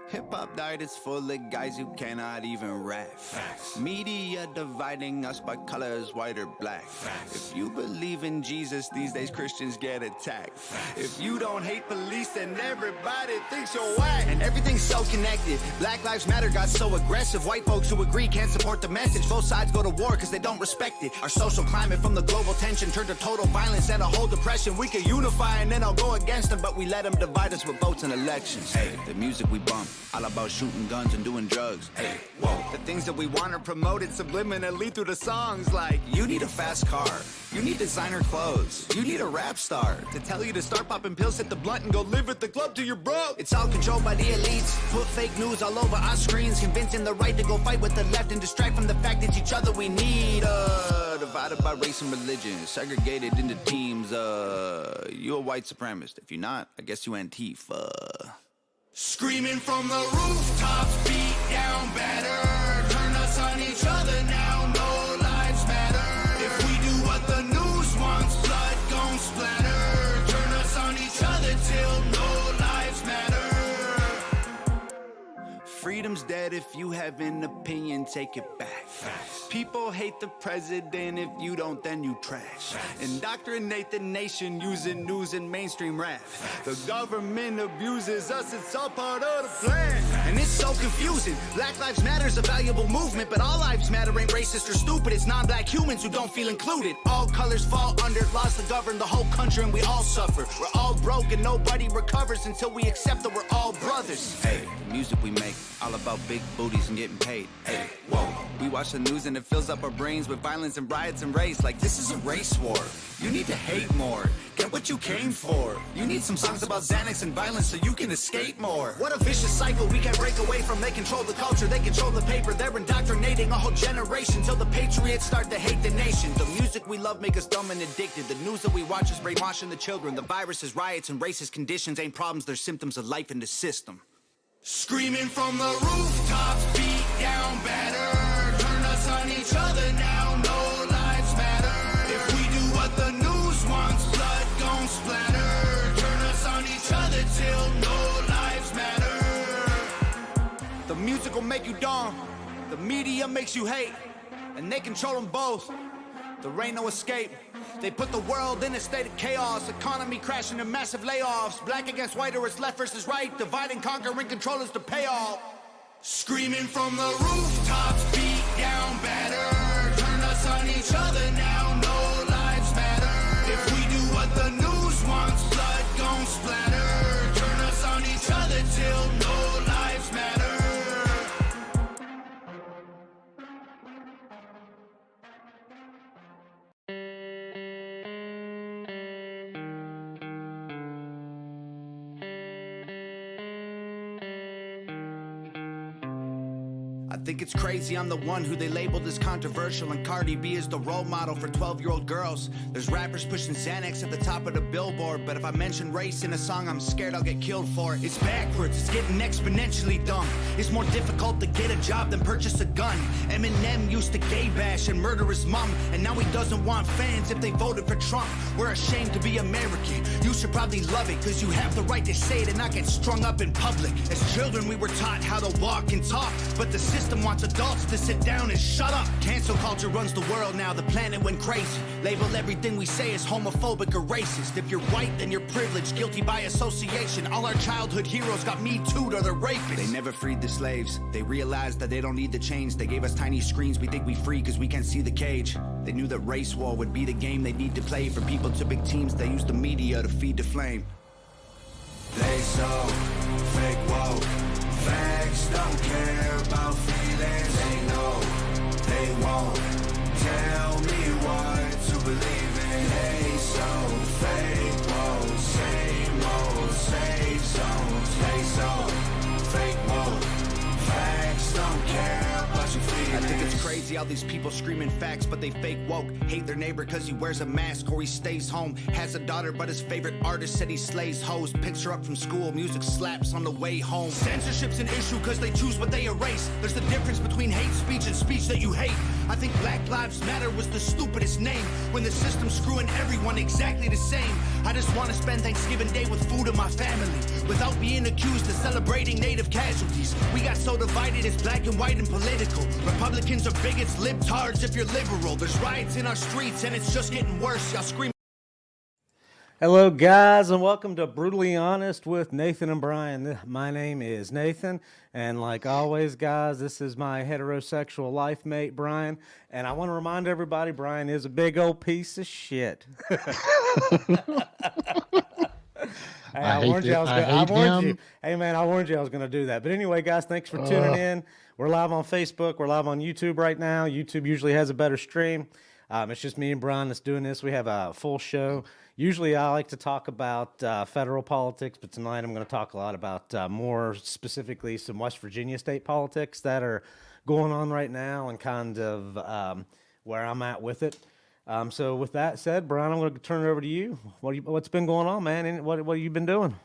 Hip-hop diet is full of guys who cannot even rap. Facts. Media dividing us by colors, white or black. Facts. If you believe in Jesus, these days Christians get attacked. Facts. If you don't hate police, then everybody thinks you're whack. And everything's so connected. Black Lives Matter got so aggressive. White folks who agree can't support the message. Both sides go to war because they don't respect it. Our social climate from the global tension turned to total violence and a whole depression. We could unify and then I'll go against them, but we let them divide us with votes and elections. Hey, the music we bump, all about shooting guns and doing drugs. Hey, whoa, the things that we want are promoted subliminally through the songs. Like, you need a fast car, you need designer clothes, you need a rap star to tell you to start popping pills, hit the blunt and go live at the club till you're broke. It's all controlled by the elites, put fake news all over our screens, convincing the right to go fight with the left and distract from the fact that each other we need. Divided by race and religion, segregated into teams. You a white supremacist. If you're not, I guess you Antifa. Screaming from the rooftops, beat down better. Turn us on each other now, no lives matter. If we do what the news wants, blood gon' splatter. Turn us on each other till no lives matter. Freedom's dead. If you have an opinion, take it back. Facts. People hate the president. If you don't, then you trash. Facts. Indoctrinate the nation using news and mainstream rap. The government abuses us. It's all part of the plan. And it's so confusing. Black Lives Matter is a valuable movement, but all lives matter ain't racist or stupid. It's non-black humans who don't feel included. All colors fall under laws that govern the whole country, and we all suffer. We're all broke and nobody recovers until we accept that we're all brothers. Hey, the music we make, all about big booties and getting paid. Hey, whoa, we watch the news and it fills up our brains with violence and riots and race. Like, this is a race war. You need to hate more. Get what you came for. You need some songs about Xanax and violence so you can escape more. What a vicious cycle we can't break away from. They control the culture, they control the paper. They're indoctrinating a whole generation till the patriots start to hate the nation. The music we love make us dumb and addicted. The news that we watch is brainwashing the children. The viruses, riots, and racist conditions ain't problems, they're symptoms of life in the system. Screaming from the rooftops, beat down better. Turn us on each other now, no lives matter. If we do what the news wants, blood gon' splatter. Turn us on each other till no lives matter. The music will make you dumb, the media makes you hate, and they control them both. There ain't no escape. They put the world in a state of chaos, economy crashing and massive layoffs. Black against white or it's left versus right, divide and conquer and control is the payoff. Screaming from the rooftops, beat down better. Turn us on each other now, no lives matter. If we do what the news wants, blood gon' splatter. Turn us on each other till no lives matter. I think it's crazy I'm the one who they labeled as controversial, and Cardi B is the role model for 12-year-old girls. There's rappers pushing Xanax at the top of the billboard, but if I mention race in a song, I'm scared I'll get killed for it. It's backwards, it's getting exponentially dumb. It's more difficult to get a job than purchase a gun. Eminem used to gay bash and murder his mom, and now he doesn't want fans if they voted for Trump. We're ashamed to be American. You should probably love it, cause you have the right to say it and not get strung up in public. As children we were taught how to walk and talk, but the system wants adults to sit down and shut up. Cancel culture runs the world now, the planet went crazy. Label everything we say as homophobic or racist. If you're white, then you're privileged, guilty by association. All our childhood heroes got Me Too'd or they're rapists. They never freed the slaves. They realized that they don't need the chains. They gave us tiny screens, we think we free cause we can't see the cage. They knew that race war would be the game they need to play. For people to big teams, they use the media to feed the flame. They so fake woke. Facts don't care about feelings. They know they won't tell me what to believe in. They so fake woke. Same old safe zones. They so fake woke. Facts don't care about your feelings. I think it's crazy all these people screaming facts, but they fake woke. Hate their neighbor cause he wears a mask or he stays home. Has a daughter but his favorite artist said he slays hoes. Picks her up from school, music slaps on the way home. Censorship's an issue cause they choose what they erase. There's the difference between hate speech and speech that you hate. I think Black Lives Matter was the stupidest name when the system's screwing everyone exactly the same. I just want to spend Thanksgiving Day with food in my family without being accused of celebrating native casualties. We got so divided, it's black and white and political. Republicans are bigots, libtards if you're liberal. There's riots in our streets and it's just getting worse. Y'all scream. Hello, guys, and welcome to Brutally Honest with Nathan and Brian. My name is Nathan, and like always, guys, this is my heterosexual life mate, Brian. And I want to remind everybody, Brian is a big old piece of shit. I warned you. Hey, man, I warned you I was going to do that. But anyway, guys, thanks for tuning in. We're live on Facebook. We're live on YouTube right now. YouTube usually has a better stream. It's just me and Brian that's doing this. We have a full show. Usually I like to talk about federal politics, but tonight I'm going to talk a lot about more specifically some West Virginia state politics that are going on right now and kind of where I'm at with it. So with that said, Brian, I'm going to turn it over to you. What's been going on, man? And what have you been doing?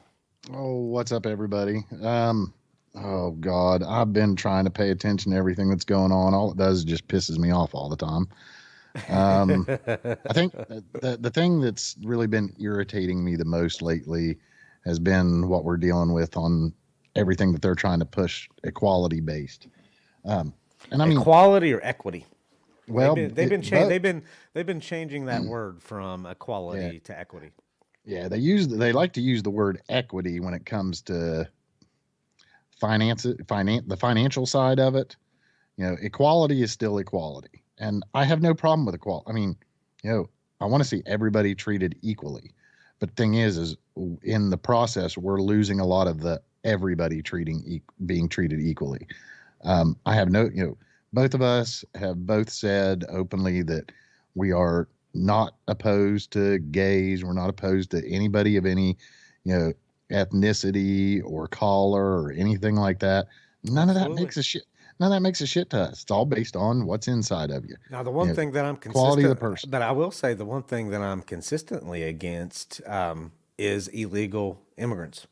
Oh, what's up, everybody? Oh, God, I've been trying to pay attention to everything that's going on. All it does is just pisses me off all the time. I think the thing that's really been irritating me the most lately has been what we're dealing with on everything that they're trying to push equality based. And I mean equality or equity. Well, they've been changing that word from equality to equity. Yeah, they like to use the word equity when it comes to the financial side of it. You know, equality is still equality. And I have no problem with equality. I mean, I want to see everybody treated equally. But the thing is in the process, we're losing a lot of the everybody being treated equally. I have both of us have both said openly that we are not opposed to gays. We're not opposed to anybody of any, ethnicity or color or anything like that. None of that makes a shit. None of that makes a shit to us. It's all based on what's inside of you. Now, the one thing that I'm quality of the person. But I will say the one thing that I'm consistently against is illegal immigrants.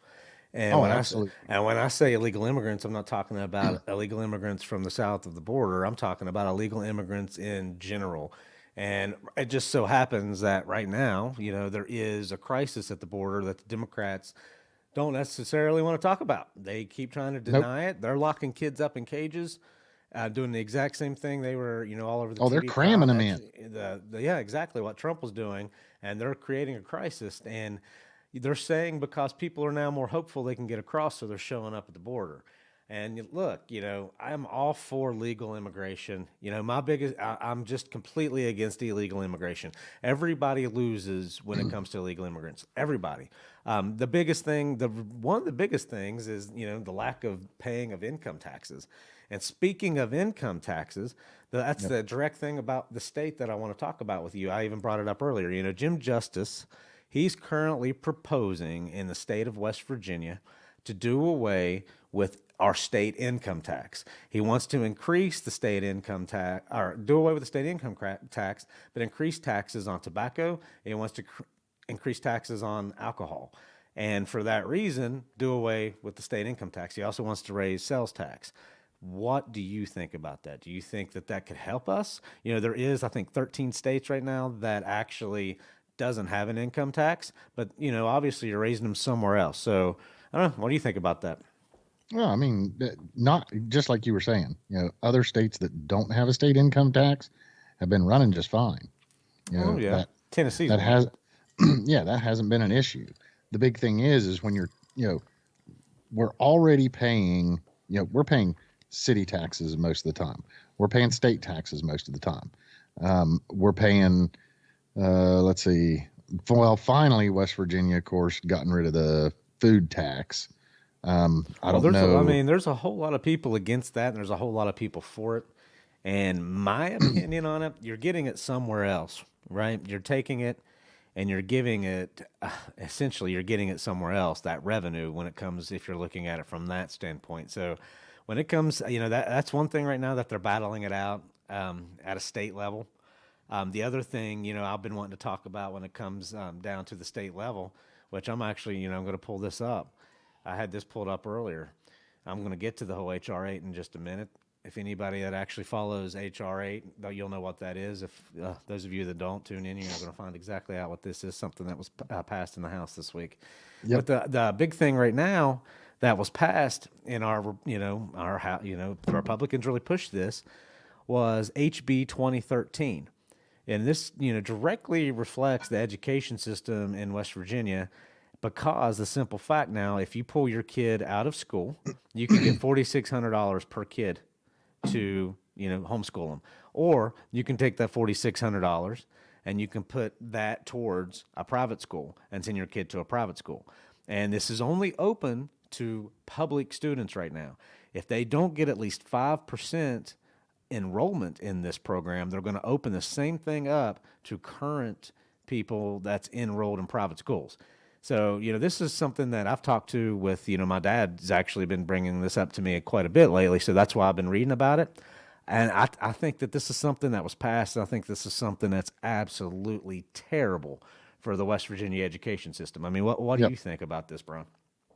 And absolutely. When I say illegal immigrants, I'm not talking about illegal immigrants from the south of the border. I'm talking about illegal immigrants in general. And it just so happens that right now, there is a crisis at the border that the Democrats don't necessarily want to talk about. They keep trying to deny it. They're locking kids up in cages, doing the exact same thing they were, all over the TV. They're cramming them in. Yeah, exactly what Trump was doing, and they're creating a crisis. And they're saying because people are now more hopeful they can get across, so they're showing up at the border. And look, I'm all for legal immigration. I'm just completely against illegal immigration. Everybody loses when it comes to illegal immigrants. Everybody. One of the biggest things is, the lack of paying of income taxes. And speaking of income taxes, that's the direct thing about the state that I want to talk about with you. I even brought it up earlier. Jim Justice, he's currently proposing in the state of West Virginia to do away with our state income tax. He wants to increase the state income tax, or do away with the state income tax, but increase taxes on tobacco. He wants to increase taxes on alcohol. And for that reason, do away with the state income tax. He also wants to raise sales tax. What do you think about that? Do you think that could help us? There is, I think, 13 states right now that actually doesn't have an income tax, but, obviously you're raising them somewhere else. So I don't know. What do you think about that? Well, I mean, not just like you were saying, other states that don't have a state income tax have been running just fine. Tennessee. That hasn't been an issue. The big thing is when you're, we're already paying, we're paying city taxes most of the time. We're paying state taxes most of the time. We're paying, let's see, well, finally, West Virginia, of course, gotten rid of the food tax. I don't know. There's a whole lot of people against that, and there's a whole lot of people for it. And my opinion on it, you're getting it somewhere else, right? You're taking it and you're giving it, essentially you're getting it somewhere else, that revenue, when it comes, if you're looking at it from that standpoint. So when it comes, that's one thing right now that they're battling it out at a state level. The other thing, I've been wanting to talk about when it comes down to the state level, which I'm actually, I'm going to pull this up. I had this pulled up earlier. I'm going to get to the whole HR 8 in just a minute. if anybody that actually follows HR8, you'll know what that is. If those of you that don't tune in, you're going to find exactly out what this is. Something that was passed in the House this week. Yep. But the big thing right now that was passed in our, the Republicans really pushed this, was HB 2013. And this, directly reflects the education system in West Virginia, because the simple fact now, if you pull your kid out of school, you can get $4,600 per kid to, homeschool them. Or you can take that $4,600 and you can put that towards a private school and send your kid to a private school. And this is only open to public students right now. If they don't get at least 5% enrollment in this program, they're going to open the same thing up to current people that's enrolled in private schools. So, this is something that I've talked to with, my dad's actually been bringing this up to me quite a bit lately. So that's why I've been reading about it. And I think that this is something that was passed. And I think this is something that's absolutely terrible for the West Virginia education system. I mean, what do you think about this, Brian?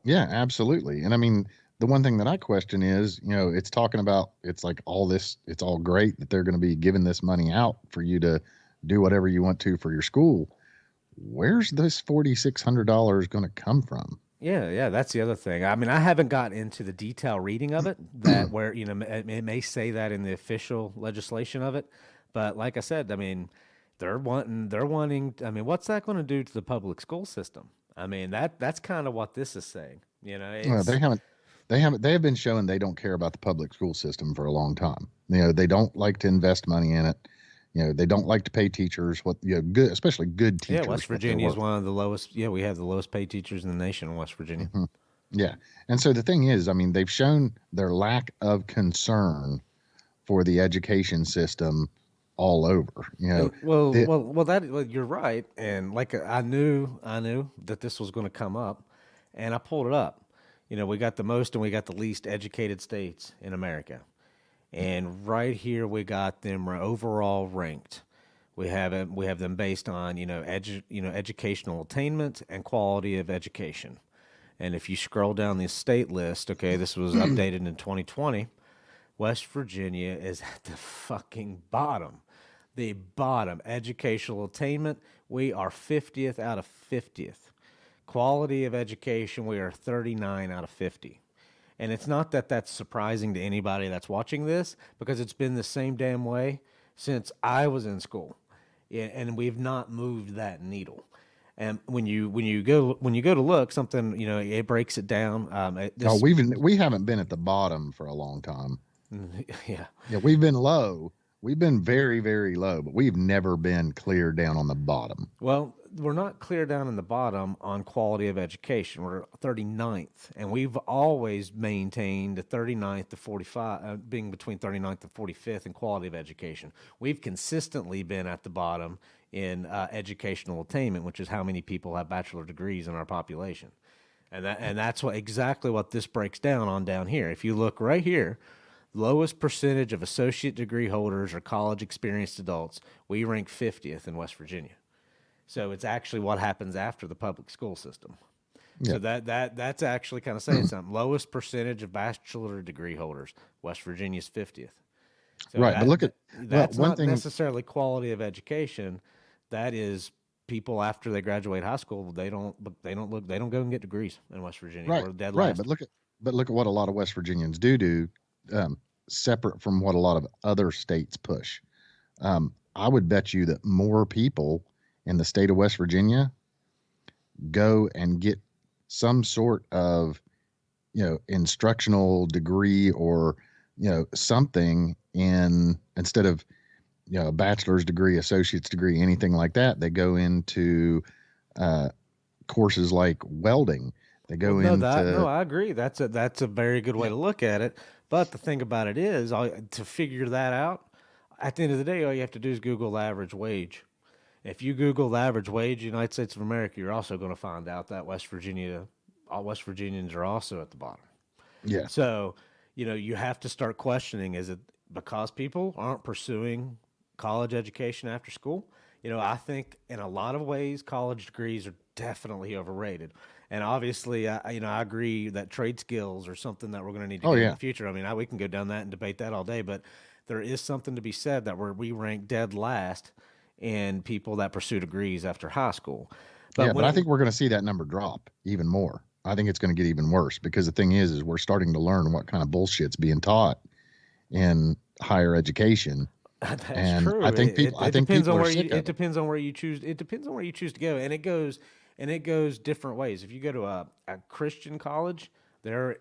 Yeah, absolutely. And I mean, the one thing that I question is, it's talking about, it's like all this, it's all great that they're going to be giving this money out for you to do whatever you want to for your school. Where's this $4,600 going to come from? Yeah, that's the other thing. I mean, I haven't got into the detailed reading of it, that where, it may say that in the official legislation of it. But like I said, I mean, they're wanting, I mean, what's that going to do to the public school system? I mean, that's kind of what this is saying. Well, they have been showing they don't care about the public school system for a long time. They don't like to invest money in it. They don't like to pay teachers good, especially good teachers. Yeah, West Virginia is one of the lowest. Yeah, we have the lowest paid teachers in the nation in West Virginia. Mm-hmm. Yeah. And so the thing is, I mean, they've shown their lack of concern for the education system all over. Well, you're right. And like I knew that this was going to come up, and I pulled it up. We got the most and we got the least educated states in America. And right here we got them overall ranked. We have them based on educational attainment and quality of education. And if you scroll down the state list, okay, this was updated in 2020. West Virginia is at the fucking bottom. The bottom. Educational attainment, we are 50th out of 50th. Quality of education, we are 39 out of 50. And it's not that that's surprising to anybody that's watching this, because it's been the same damn way since I was in school, and we've not moved that needle. And when you go to look something, it breaks it down. We haven't been at the bottom for a long time. Yeah, we've been low. We've been very, very low, but we've never been clear down on the bottom. Well, we're not clear down in the bottom on quality of education. We're 39th, and we've always maintained the 39th to 45, being between 39th and 45th in quality of education. We've consistently been at the bottom in educational attainment, which is how many people have bachelor degrees in our population. And that's exactly what this breaks down on down here. If you look right here, lowest percentage of associate degree holders or college experienced adults, we rank 50th in West Virginia. So it's actually what happens after the public school system. Yeah. So that's actually kind of saying something. Lowest percentage of bachelor degree holders, West Virginia's 50th. So right, but look at that's not necessarily quality of education. That is people after they graduate high school, they don't go and get degrees in West Virginia. Right, We're dead right. last. But look at what a lot of West Virginians do. Separate from what a lot of other states push. I would bet you that more people in the state of West Virginia go and get some sort of, instructional degree or, something instead of, a bachelor's degree, associate's degree, anything like that. They go into courses like welding. They go I agree. That's a very good way to look at it. But the thing about it is, to figure that out, at the end of the day, all you have to do is Google the average wage. If you Google the average wage United States of America, you're also going to find out that West Virginians are also at the bottom. Yeah. So, you have to start questioning, is it because people aren't pursuing college education after school? You know, I think in a lot of ways, college degrees are definitely overrated. And obviously, I agree that trade skills are something that we're going to need to Oh get in yeah. the future. I mean, we can go down that and debate that all day, but there is something to be said that we rank dead last in people that pursue degrees after high school. But Yeah, but when I it, think we're going to see that number drop even more. I think it's going to get even worse because the thing is we're starting to learn what kind of bullshit's being taught in higher education, That's and I true. think people, I It think depends people on are where you. sick It of it. depends on where you choose. It depends on where you choose to go, and it goes different ways. If you go to a Christian college, the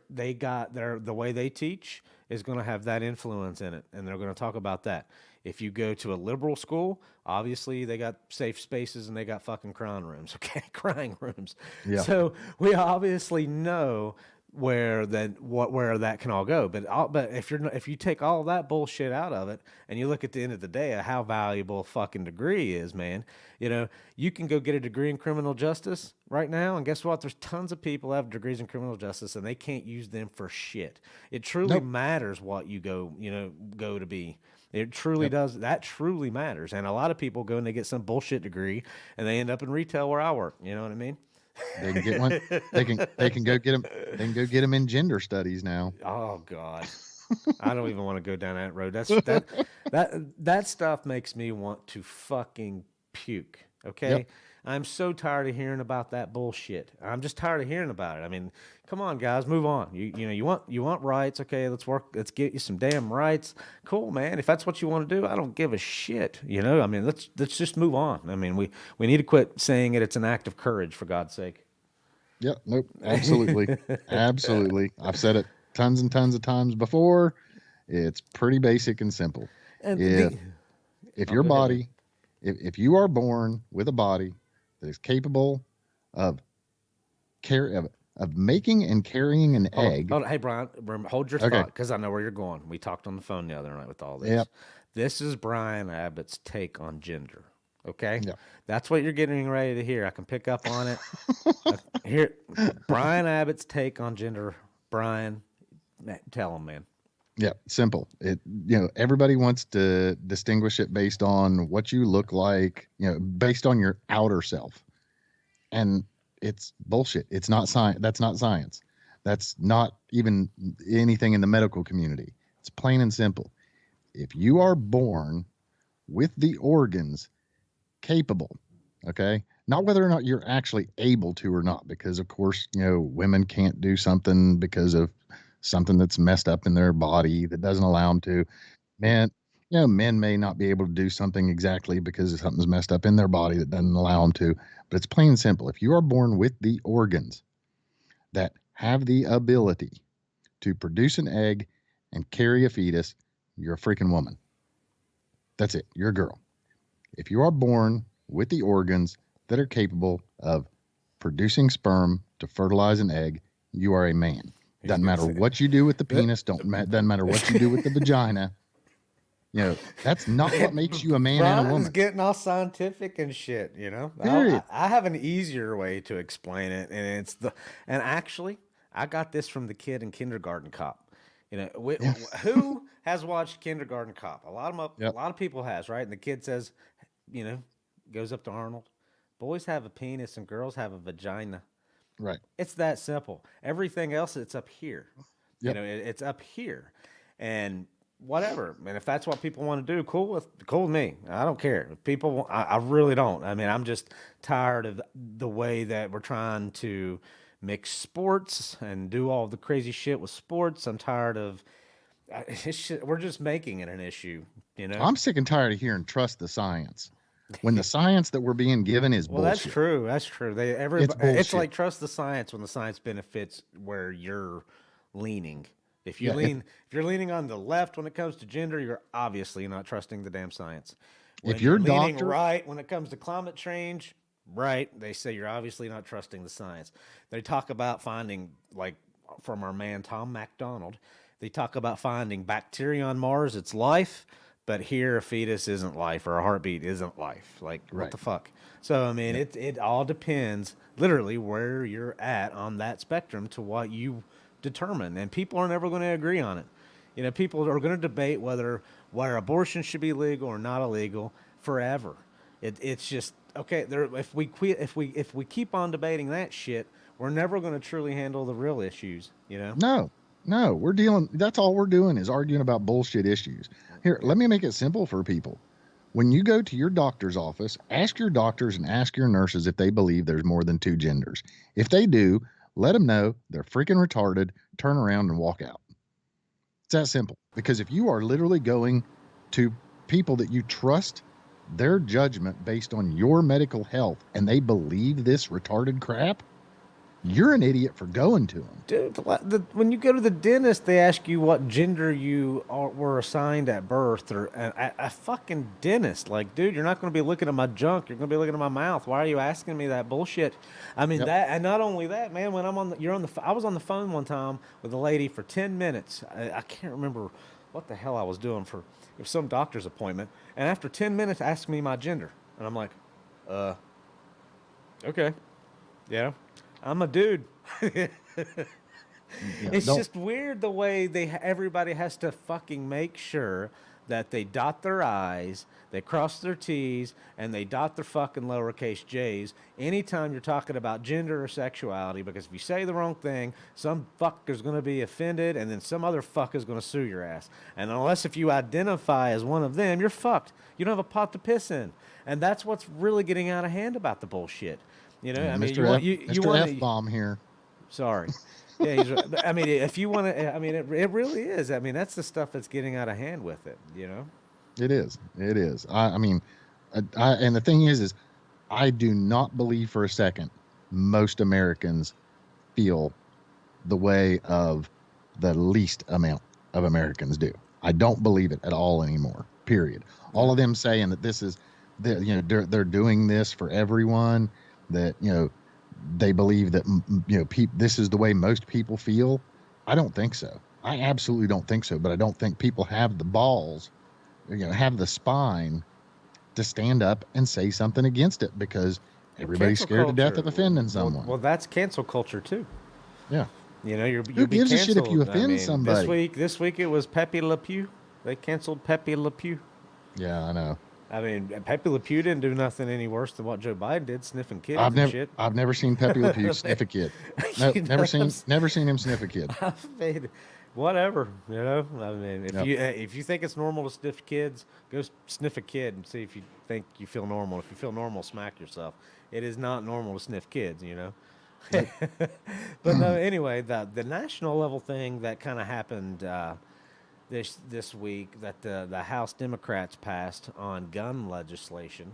way they teach is going to have that influence in it, and they're going to talk about that. If you go to a liberal school, obviously they got safe spaces and they got fucking crying rooms. Okay, crying rooms. Yeah. So we obviously know where that can all go. But if you take all that bullshit out of it and you look at the end of the day at how valuable a fucking degree is, man, you know, you can go get a degree in criminal justice right now, and guess what? There's tons of people that have degrees in criminal justice and they can't use them for shit. It truly Nope. matters what you go to be. It truly Yep. does. That truly matters. And a lot of people go and they get some bullshit degree and they end up in retail where I work. You know what I mean? They can get one. They can go get them. They can go get them in gender studies now. Oh God. I don't even want to go down that road. That stuff makes me want to fucking puke. Okay. Yep. I'm so tired of hearing about that bullshit. I'm just tired of hearing about it. I mean, come on, guys, move on. You want rights. Okay, let's work. Let's get you some damn rights. Cool, man. If that's what you want to do, I don't give a shit. You know, I mean, let's just move on. I mean, we need to quit saying it. It's an act of courage, for God's sake. Yep. Nope. Absolutely. Absolutely. I've said it tons and tons of times before. It's pretty basic and simple. And If if your go ahead, body, if you are born with a body that is capable of of making and carrying an egg. Hold on. Hey, Brian, hold your Okay. thought because I know where you're going. We talked on the phone the other night with all this. Yep. This is Brian Abbott's take on gender. Okay? Yep. That's what you're getting ready to hear. I can pick up on it. Here, Brian Abbott's take on gender. Brian, tell him, man. Yeah, simple. Everybody wants to distinguish it based on what you look like, based on your outer self. And it's bullshit. It's not science. That's not science. That's not even anything in the medical community. It's plain and simple. If you are born with the organs capable, okay, not whether or not you're actually able to or not, because of course, women can't do something because of something that's messed up in their body that doesn't allow them to. Men may not be able to do something exactly because something's messed up in their body that doesn't allow them to, but it's plain and simple. If you are born with the organs that have the ability to produce an egg and carry a fetus, you're a freaking woman. That's it. You're a girl. If you are born with the organs that are capable of producing sperm to fertilize an egg, you are a man. Doesn't matter what you do with the penis. Doesn't matter what you do with the vagina. That's not what makes you a man and a Brian's woman. getting all scientific and shit, Period. I have an easier way to explain it, and and actually, I got this from the kid in Kindergarten Cop. Who has watched Kindergarten Cop? Yep. A lot of people has, right? And the kid says, goes up to Arnold, boys have a penis and girls have a vagina. Right. It's that simple. Everything else, it's up here. Yep. It's up here, and whatever. And if that's what people want to do, cool with me. I don't care. If people, I really don't. I mean, I'm just tired of the way that we're trying to mix sports and do all the crazy shit with sports. I'm tired of. We're just making it an issue. I'm sick and tired of hearing trust the science when the science that we're being given is Well, bullshit. that's true. That's true. It's It's bullshit. like trust the science when the science benefits where you're leaning. If Yeah, if you're leaning on the left when it comes to gender, you're obviously not trusting the damn science. When If your you're leaning doctor- right when it comes to climate change, right, they say you're obviously not trusting the science. They talk about finding, like from our man Tom MacDonald, they talk about finding bacteria on Mars, it's life, but here a fetus isn't life or a heartbeat isn't life. Like what Right. the fuck? So I mean, it all depends literally where you're at on that spectrum to what you determine, and people are never going to agree on it. People are going to debate whether abortion should be legal or not illegal forever. It's just okay. There, if we keep on debating that shit, we're never going to truly handle the real issues. You know? No, we're dealing. That's all we're doing is arguing about bullshit issues. Here, let me make it simple for people. When you go to your doctor's office, ask your doctors and ask your nurses if they believe there's more than two genders. If they do, let them know they're freaking retarded, turn around and walk out. It's that simple. Because if you are literally going to people that you trust their judgment based on your medical health and they believe this retarded crap, you're an idiot for going to them. Dude, when you go to the dentist, they ask you what gender you were assigned at birth, or a fucking dentist. Like, dude, you're not going to be looking at my junk. You're going to be looking at my mouth. Why are you asking me that bullshit? I mean, that, and not only that, man. When I was on the phone one time with a lady for 10 minutes. I can't remember what the hell I was doing for. It was some doctor's appointment, and after 10 minutes, asked me my gender, and I'm like, okay, yeah. I'm a dude. It's just weird the way everybody has to fucking make sure that they dot their I's, they cross their T's, and they dot their fucking lowercase j's anytime you're talking about gender or sexuality, because if you say the wrong thing, some fucker's going to be offended, and then some other fucker's going to sue your ass. And unless if you identify as one of them, you're fucked. You don't have a pot to piss in. And that's what's really getting out of hand about the bullshit. You know, I mean, Mr. F-bomb here. Sorry. Yeah, he's right. I mean, if you want to, I mean, it really is. I mean, that's the stuff that's getting out of hand with it, you know? It is. It is. I mean, and the thing is I do not believe for a second most Americans feel the way of the least amount of Americans do. I don't believe it at all anymore, period. All of them saying that this is, you know, they're doing this for everyone, that, you know, they believe that, you know, this is the way most people feel. I don't think so. I absolutely don't think so. But I don't think people have the balls, you know, have the spine to stand up and say something against it, because everybody's scared to death of offending someone. Well, that's cancel culture too. Yeah. You know, who gives a shit if you offend somebody? This week it was Pepe Le Pew. They canceled Pepe Le Pew. Yeah, I know. I mean, Pepe Le Pew didn't do nothing any worse than what Joe Biden did, sniffing kids shit. I've never seen Pepe Le Pew sniff a kid. No, never seen him sniff a kid. I mean, whatever, you know. I mean, if you think it's normal to sniff kids, go sniff a kid and see if you think you feel normal. If you feel normal, smack yourself. It is not normal to sniff kids, you know. But no, anyway, the national level thing that kind of happened this week, that the House Democrats passed on gun legislation.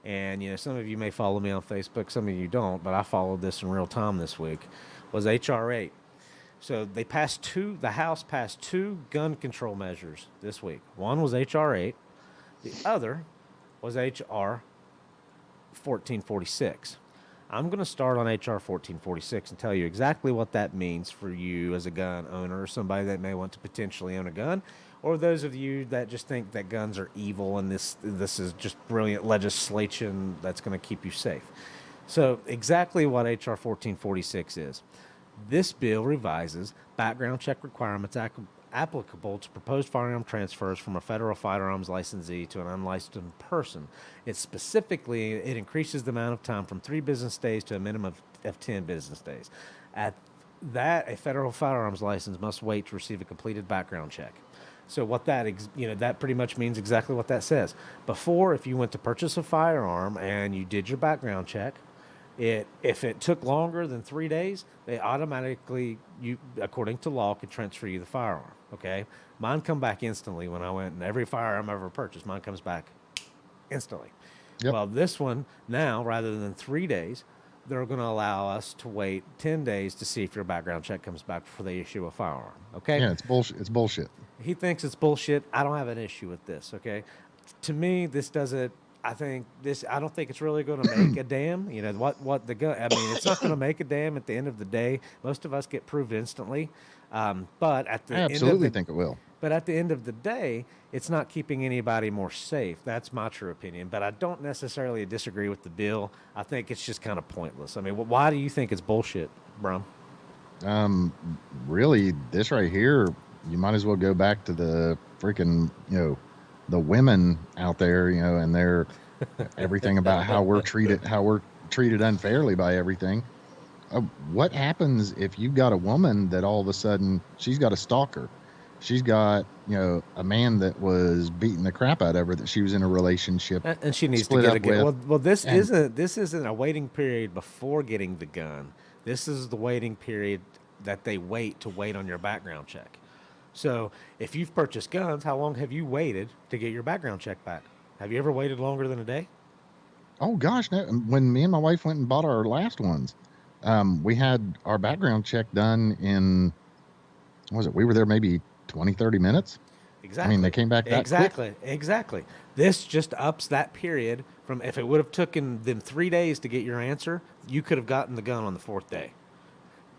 And, you know, some of you may follow me on Facebook, some of you don't, but I followed this in real time this week, was H.R. 8. So the House passed two gun control measures this week. One was H.R. 8. The other was H.R. 1446. I'm going to start on H.R. 1446 and tell you exactly what that means for you as a gun owner, or somebody that may want to potentially own a gun, or those of you that just think that guns are evil and this is just brilliant legislation that's going to keep you safe. So exactly what H.R. 1446 is. This bill revises background check requirements applicable to proposed firearm transfers from a federal firearms licensee to an unlicensed person. It increases the amount of time from 3 business days to a minimum of 10 business days. At that, a federal firearms license must wait to receive a completed background check. So what that pretty much means exactly what that says. Before, if you went to purchase a firearm and you did your background check, if it took longer than 3 days, they automatically, according to law, could transfer you the firearm. Okay, mine come back instantly when I went, and every firearm I ever purchased, mine comes back instantly. Yep. Well, this one now, rather than 3 days, they're going to allow us to wait 10 days to see if your background check comes back before they issue a firearm. Okay. Yeah, it's bullshit. It's bullshit. He thinks it's bullshit. I don't have an issue with this. Okay. To me, this doesn't. I don't think it's really going to make a damn. You know what the gun. I mean, it's not going to make a damn at the end of the day. Most of us get proved instantly. But at the I absolutely think it will. But at the end of the day, it's not keeping anybody more safe. That's my true opinion. But I don't necessarily disagree with the bill. I think it's just kind of pointless. I mean, why do you think it's bullshit, Brum? Really, this right here, you might as well go back to the freaking, you know, the women out there, you know, and their everything about how we're treated unfairly by everything. What happens if you've got a woman that all of a sudden she's got a stalker? She's got, a man that was beating the crap out of her that she was in a relationship, And she needs to split get a up gun. with. Well, And this isn't a waiting period before getting the gun. This is the waiting period that they wait on your background check. So if you've purchased guns, how long have you waited to get your background check back? Have you ever waited longer than a day? oh gosh, no! When me and my wife went and bought our last ones, we had our background check done in, what was it? We were there maybe 20, 30 minutes. I mean, Exactly. they came back that quick. Exactly. This just ups that period from if it would have taken them 3 days to get your answer, you could have gotten the gun on the fourth day.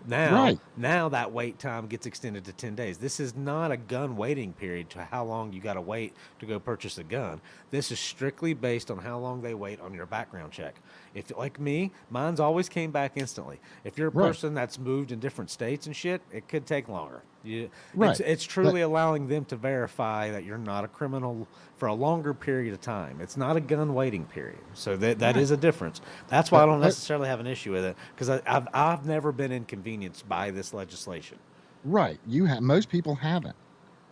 Right. Now that wait time gets extended to 10 days. This is not a gun waiting period to how long you got to wait to go purchase a gun. This is strictly based on how long they wait on your background check. If like me, mine's always came back instantly. If you're a Right. person that's moved in different states and shit, it could take longer. Right. It's truly allowing them to verify that you're not a criminal for a longer period of time. It's not a gun waiting period. So that is a difference. That's why I don't But- necessarily have an issue with it, because I've never been inconvenienced by this legislation. Right. Most people haven't,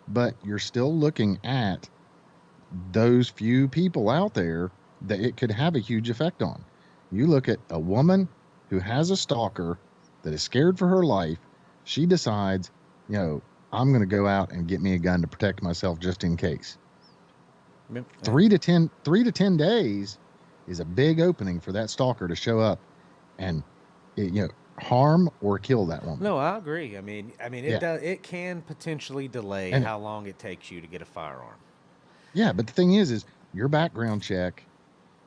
but you're still looking at those few people out there that it could have a huge effect on. You look at a woman who has a stalker that is scared for her life. She decides, I'm going to go out and get me a gun to protect myself just in case. 3 to 10 days is a big opening for that stalker to show up and, harm or kill that woman. No, I agree. I mean, Yeah. it can potentially delay And- how long it takes you to get a firearm. Yeah, but the thing is your background check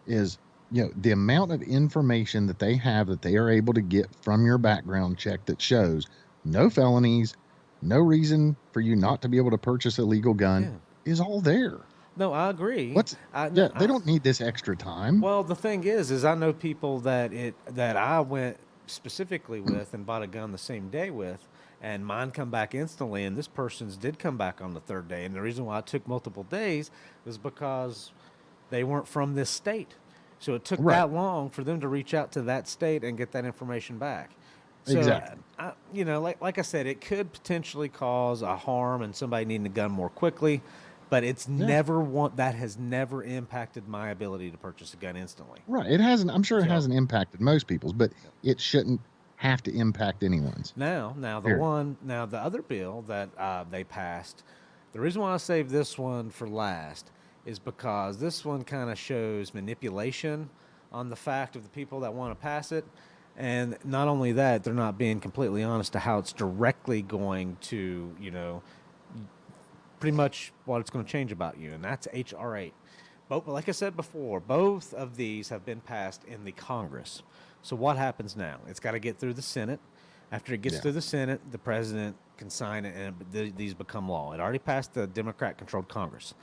is, the amount of information that they have that they are able to get from your background check that shows no felonies, no reason for you not to be able to purchase a legal gun is all there. No, I agree. They don't need this extra time. Well, the thing is I know people that I went specifically with and bought a gun the same day with, and mine come back instantly, and this person's did come back on the third day. And the reason why it took multiple days was because they weren't from this state. So it took Right. that long for them to reach out to that state and get that information back. So, Exactly. like I said, it could potentially cause a harm and somebody needing a gun more quickly, but it's that has never impacted my ability to purchase a gun instantly. Right. It hasn't. I'm sure it So- hasn't impacted most people's, but it shouldn't have to impact anyone's. Now the other bill that they passed, the reason why I saved this one for last is because this one kind of shows manipulation on the fact of the people that want to pass it. And not only that, they're not being completely honest to how it's directly going to, pretty much what it's going to change about you. And that's H.R. 8. But like I said before, both of these have been passed in the Congress. So what happens now? It's got to get through the Senate. After it gets through the Senate, the president can sign it, and these become law. It already passed the Democrat-controlled Congress,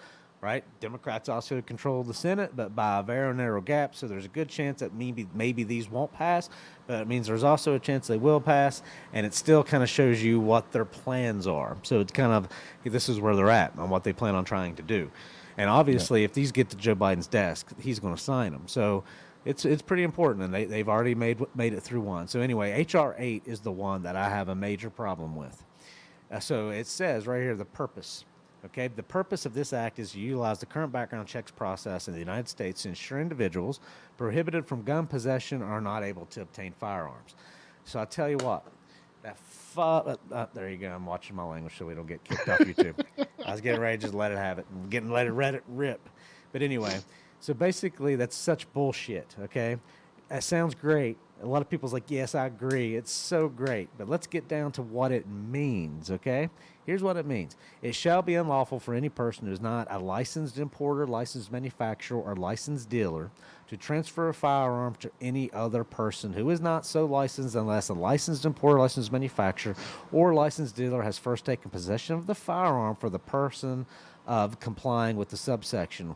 right? Democrats also control the Senate, but by a very narrow gap. So there's a good chance that maybe these won't pass, but it means there's also a chance they will pass, and it still kind of shows you what their plans are. So it's kind of, this is where they're at on what they plan on trying to do. And obviously, if these get to Joe Biden's desk, he's going to sign them. So it's pretty important, and they've already made it through one. So anyway, H.R. 8 is the one that I have a major problem with. So it says right here the purpose. Okay, the purpose of this act is to utilize the current background checks process in the United States to ensure individuals prohibited from gun possession are not able to obtain firearms. So I tell you what, there you go. I'm watching my language so we don't get kicked off YouTube. I was getting ready to just let it have it. Let it rip. But anyway, so basically that's such bullshit, okay? That sounds great. A lot of people's like, yes, I agree. It's so great. But let's get down to what it means, okay? Here's what it means. It shall be unlawful for any person who is not a licensed importer, licensed manufacturer, or licensed dealer to transfer a firearm to any other person who is not so licensed unless a licensed importer, licensed manufacturer, or licensed dealer has first taken possession of the firearm for the person of complying with the subsection.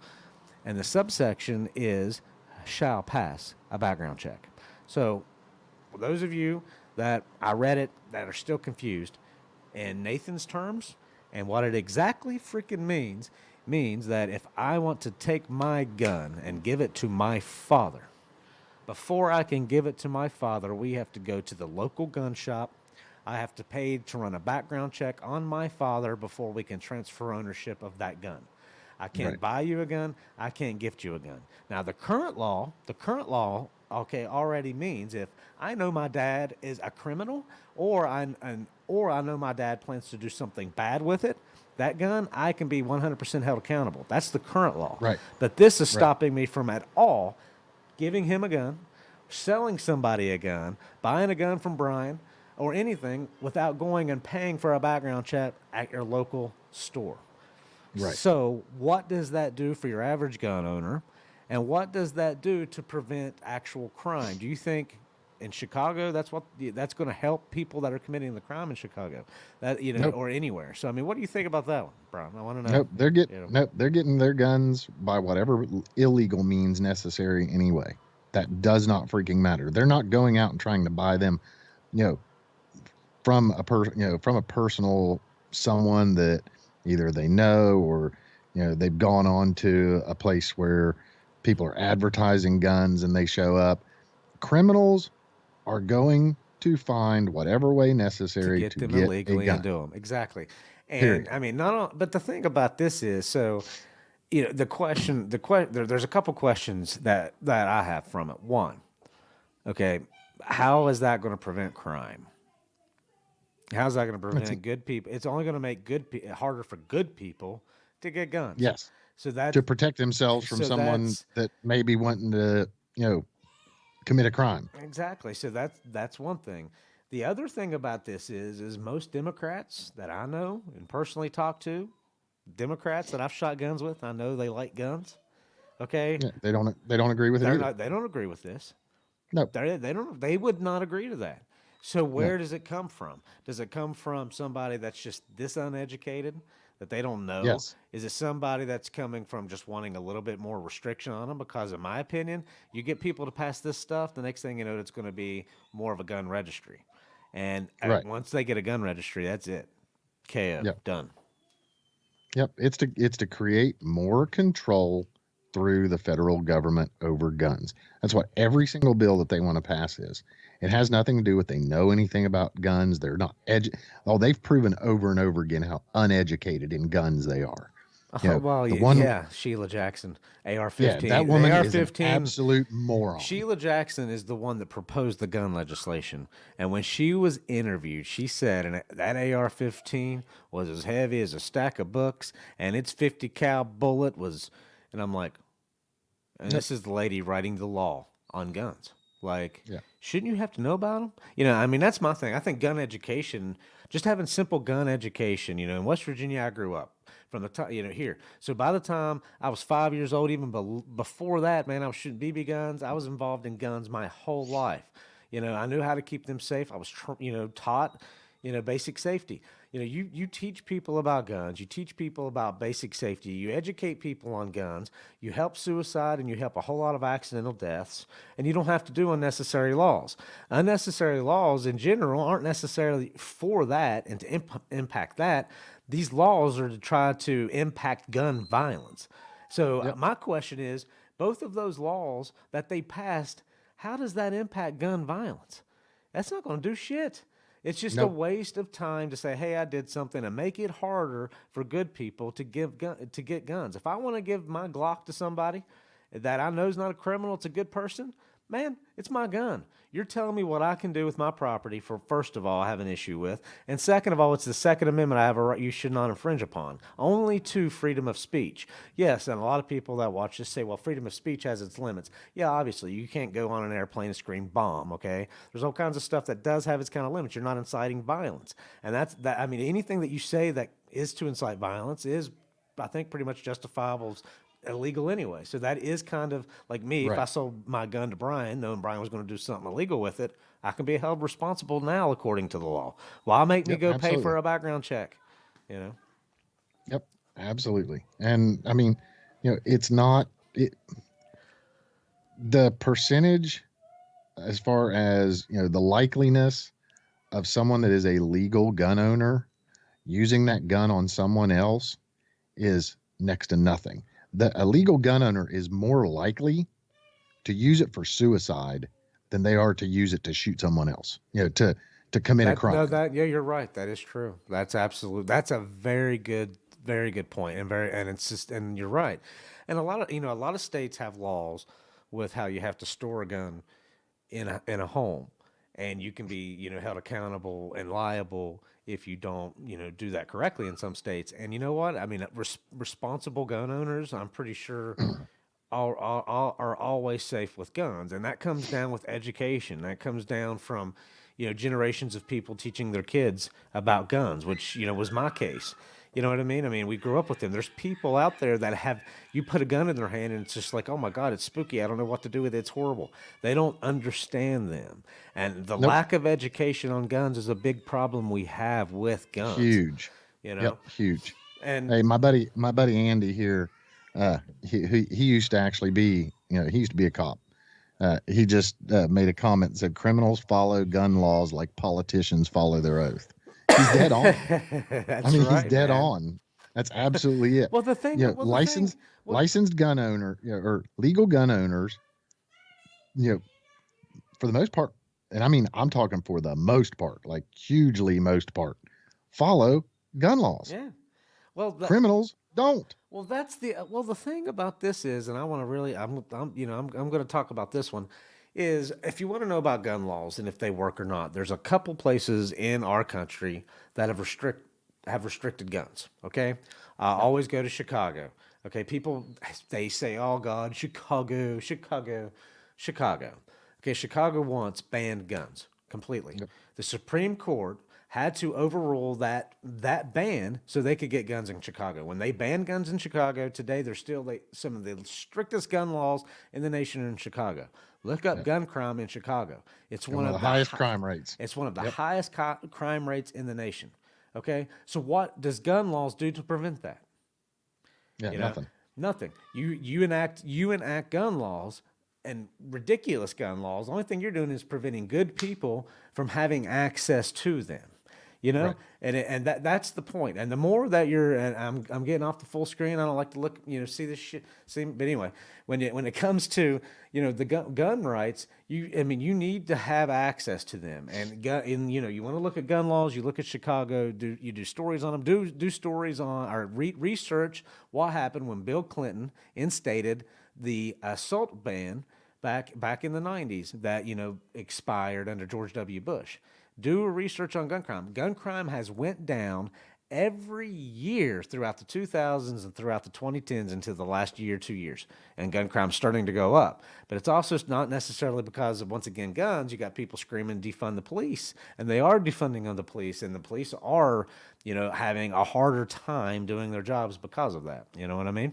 And the subsection is shall pass a background check. So for those of you that I read it that are still confused, in Nathan's terms and what it exactly freaking means, means that if I want to take my gun and give it to my father, before I can give it to my father, we have to go to the local gun shop. I have to pay to run a background check on my father before we can transfer ownership of that gun. I can't Right. buy you a gun. I can't gift you a gun. Now, the current law, okay, already means if I know my dad is a criminal, or I know my dad plans to do something bad with it, that gun, I can be 100% held accountable. That's the current law. Right. But this is Right. stopping me from at all giving him a gun, selling somebody a gun, buying a gun from Brian, or anything without going and paying for a background check at your local store. Right. So, what does that do for your average gun owner? And what does that do to prevent actual crime? Do you think in Chicago that's going to help people that are committing the crime in Chicago, Nope. or anywhere? So, I mean, what do you think about that one, Brian? I want to know. Nope, You know. they're getting their guns by whatever illegal means necessary anyway. That does not freaking matter. They're not going out and trying to buy them, you know, from a personal someone that either they know, or they've gone on to a place where people are advertising guns and they show up. Criminals are going to find whatever way necessary Get to them get a illegally gun. and do them. Exactly. And Period. I mean, but the thing about this is, so, there's a couple questions that I have from it. One, okay, how is that going to prevent crime? How's that going to prevent good people? It's only going to make harder for good people to get guns. Yes. So that To protect themselves from so someone that's- that may be wanting to, commit a crime. Exactly. So that's one thing. The other thing about this is most Democrats that I know and personally talk to, Democrats that I've shot guns with, I know they like guns. Okay, Yeah, they don't agree with it either. they don't agree with this. No. They would not agree to that. So where does it come from? Does it come from somebody that's just this uneducated that they don't know? Yes. Is it somebody that's coming from just wanting a little bit more restriction on them? Because in my opinion, you get people to pass this stuff, the next thing you know, it's going to be more of a gun registry. And Right. once they get a gun registry, that's it. KO. Yep. Done. Yep, it's to create more control through the federal government over guns. That's what every single bill that they want to pass is. It has nothing to do with they know anything about guns. They're not they've proven over and over again how uneducated in guns they are. You know, Well, the one- yeah, Sheila Jackson, AR-15. Yeah, that woman is an AR-15. absolute moron. Sheila Jackson is the one that proposed the gun legislation. And when she was interviewed, she said, and that AR-15 was as heavy as a stack of books, and its 50 cal bullet was, and I'm like, and this is the lady writing the law on guns. Like, Yeah. shouldn't you have to know about them? I mean, that's my thing. I think gun education, just having simple gun education, in West Virginia, I grew up from the time, here. So by the time I was 5 years old, even before that, man, I was shooting BB guns. I was involved in guns my whole life. I knew how to keep them safe. I was, taught, basic safety. You teach people about guns. You teach people about basic safety. You educate people on guns. You help suicide, and you help a whole lot of accidental deaths. And you don't have to do unnecessary laws. Unnecessary laws in general aren't necessarily for that and to impact that. These laws are to try to impact gun violence. So my question is, both of those laws that they passed, how does that impact gun violence? That's not going to do shit. It's just a Nope. waste of time to say, "Hey, I did something," and make it harder for good people to get guns. If I want to give my Glock to somebody that I know is not a criminal, it's a good person, man, it's my gun. You're telling me what I can do with my property, for first of all, I have an issue with, and second of all, it's the Second Amendment I have a right you should not infringe upon. Only to freedom of speech. Yes, and a lot of people that watch this say, well, freedom of speech has its limits. Yeah, obviously, you can't go on an airplane and scream bomb, okay? There's all kinds of stuff that does have its kind of limits. You're not inciting violence. And I mean, anything that you say that is to incite violence is, I think, pretty much justifiable as illegal anyway. So that is kind of like me. If Right. I sold my gun to Brian, knowing Brian was going to do something illegal with it, I can be held responsible now according to the law. Why make me Yep, go pay absolutely. for a background check? Yep, absolutely. And I mean, it's not the percentage as far as, the likeliness of someone that is a legal gun owner using that gun on someone else is next to nothing. A legal gun owner is more likely to use it for suicide than they are to use it to shoot someone else, to commit a That no, crime. that yeah, you're right. That is true. That's absolute. That's a very good point, and it's just and you're right. And a lot of states have laws with how you have to store a gun in a home, and you can be held accountable and liable if you don't do that correctly in some states. And you know what? I mean, responsible gun owners, I'm pretty sure are always safe with guns, and that comes down with education. That comes down from generations of people teaching their kids about guns, which was my case. You know what I mean? I mean, we grew up with them. There's people out there that have you put a gun in their hand and it's just like, oh my God, it's spooky. I don't know what to do with it. It's horrible. They don't understand them, and the Nope. lack of education on guns is a big problem we have with guns. Huge. You know, Yep. Huge. and Hey, my buddy Andy here, he used to actually be, he used to be a cop. He just made a comment that said criminals follow gun laws like politicians follow their oath. He's dead on. that's He's right, dead man. on. That's absolutely it. Well, the thing, You know, well, the thing, well, licensed gun owner, or legal gun owners, you know, for the most part, and I mean, I'm talking for the most part, like hugely most part, follow gun laws. yeah. Well, Criminals don't. well, that's the thing about this is, and I want to really, I'm going to talk about this one, is if you want to know about gun laws and if they work or not, there's a couple places in our country that have restricted guns. Okay, always go to Chicago. Okay, people they say, oh God, Chicago, Chicago, Chicago. Okay, Chicago once banned guns completely. The Supreme Court had to overrule that ban so they could get guns in Chicago. When they banned guns in Chicago today, they're still some of the strictest gun laws in the nation in Chicago. Look up gun crime in Chicago. It's one One of of the highest crime rates. it's one of the Yep. highest crime rates in the nation. Okay, so what does gun laws do to prevent that? Yeah, You know, nothing. nothing. You enact gun laws and ridiculous gun laws. The only thing you're doing is preventing good people from having access to them. You know, Right. and that's the point. And the more that and I'm getting off the full screen. I don't like to look, see this shit. See, but anyway, when it comes to the gun rights, I mean, you need to have access to them. And you want to look at gun laws. You look at Chicago. You do stories on them. Do stories on or research what happened when Bill Clinton instated the assault ban back in the 90s that expired under George W. Bush. Do a research on gun crime. Gun crime has went down every year throughout the 2000s and throughout the 2010s until the last year, 2 years. And gun crime's starting to go up. But it's also not necessarily because of, once again, guns. You got people screaming, defund the police. And they are defunding of the police. And the police are, having a harder time doing their jobs because of that. You know what I mean?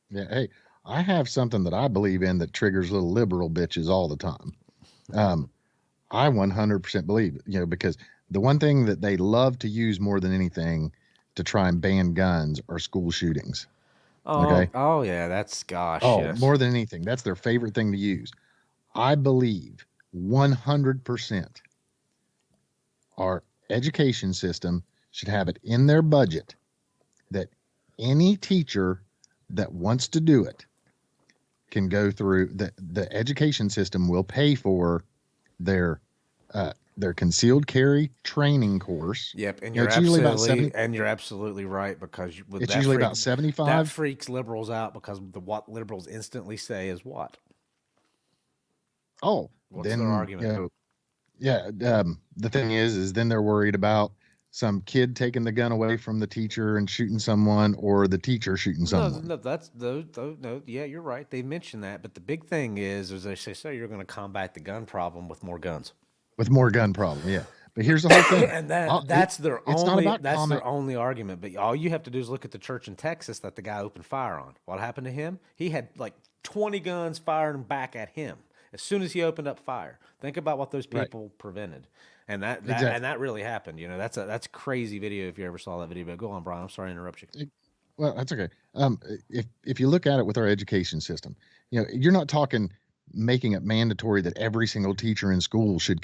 Yeah. Hey, I have something that I believe in that triggers little liberal bitches all the time. Um, I 100% believe, because the one thing that they love to use more than anything to try and ban guns are school shootings. Oh, Okay. oh yeah, that's gosh, Oh, yes. more than anything. That's their favorite thing to use. I believe 100% our education system should have it in their budget that any teacher that wants to do it can go through the education system will pay for their concealed carry training course. Yep, and It's usually about you're absolutely right because it's usually about that 75. freaks liberals out because what liberals instantly say is what? Oh, What's then their argument? yeah. The thing is then they're worried about some kid taking the gun away from the teacher and shooting someone, or the teacher shooting No, someone. no, that's no. Yeah, you're right. They mentioned that, but the big thing is they say, so you're going to combat the gun problem with more guns. With more gun problem, yeah. But here's the whole thing. And I'll- that's it- their it's not only about that's comment. their only argument. But all you have to do is look at the church in Texas that the guy opened fire on. What happened to him? He had like 20 guns firing back at him as soon as he opened up fire. Think about what those Right. people prevented, and that Exactly. and that really happened. That's a crazy video if you ever saw that video. But go on, Brian. I'm sorry to interrupt you. Well, that's okay. If you look at it with our education system, you're not talking making it mandatory that every single teacher in school should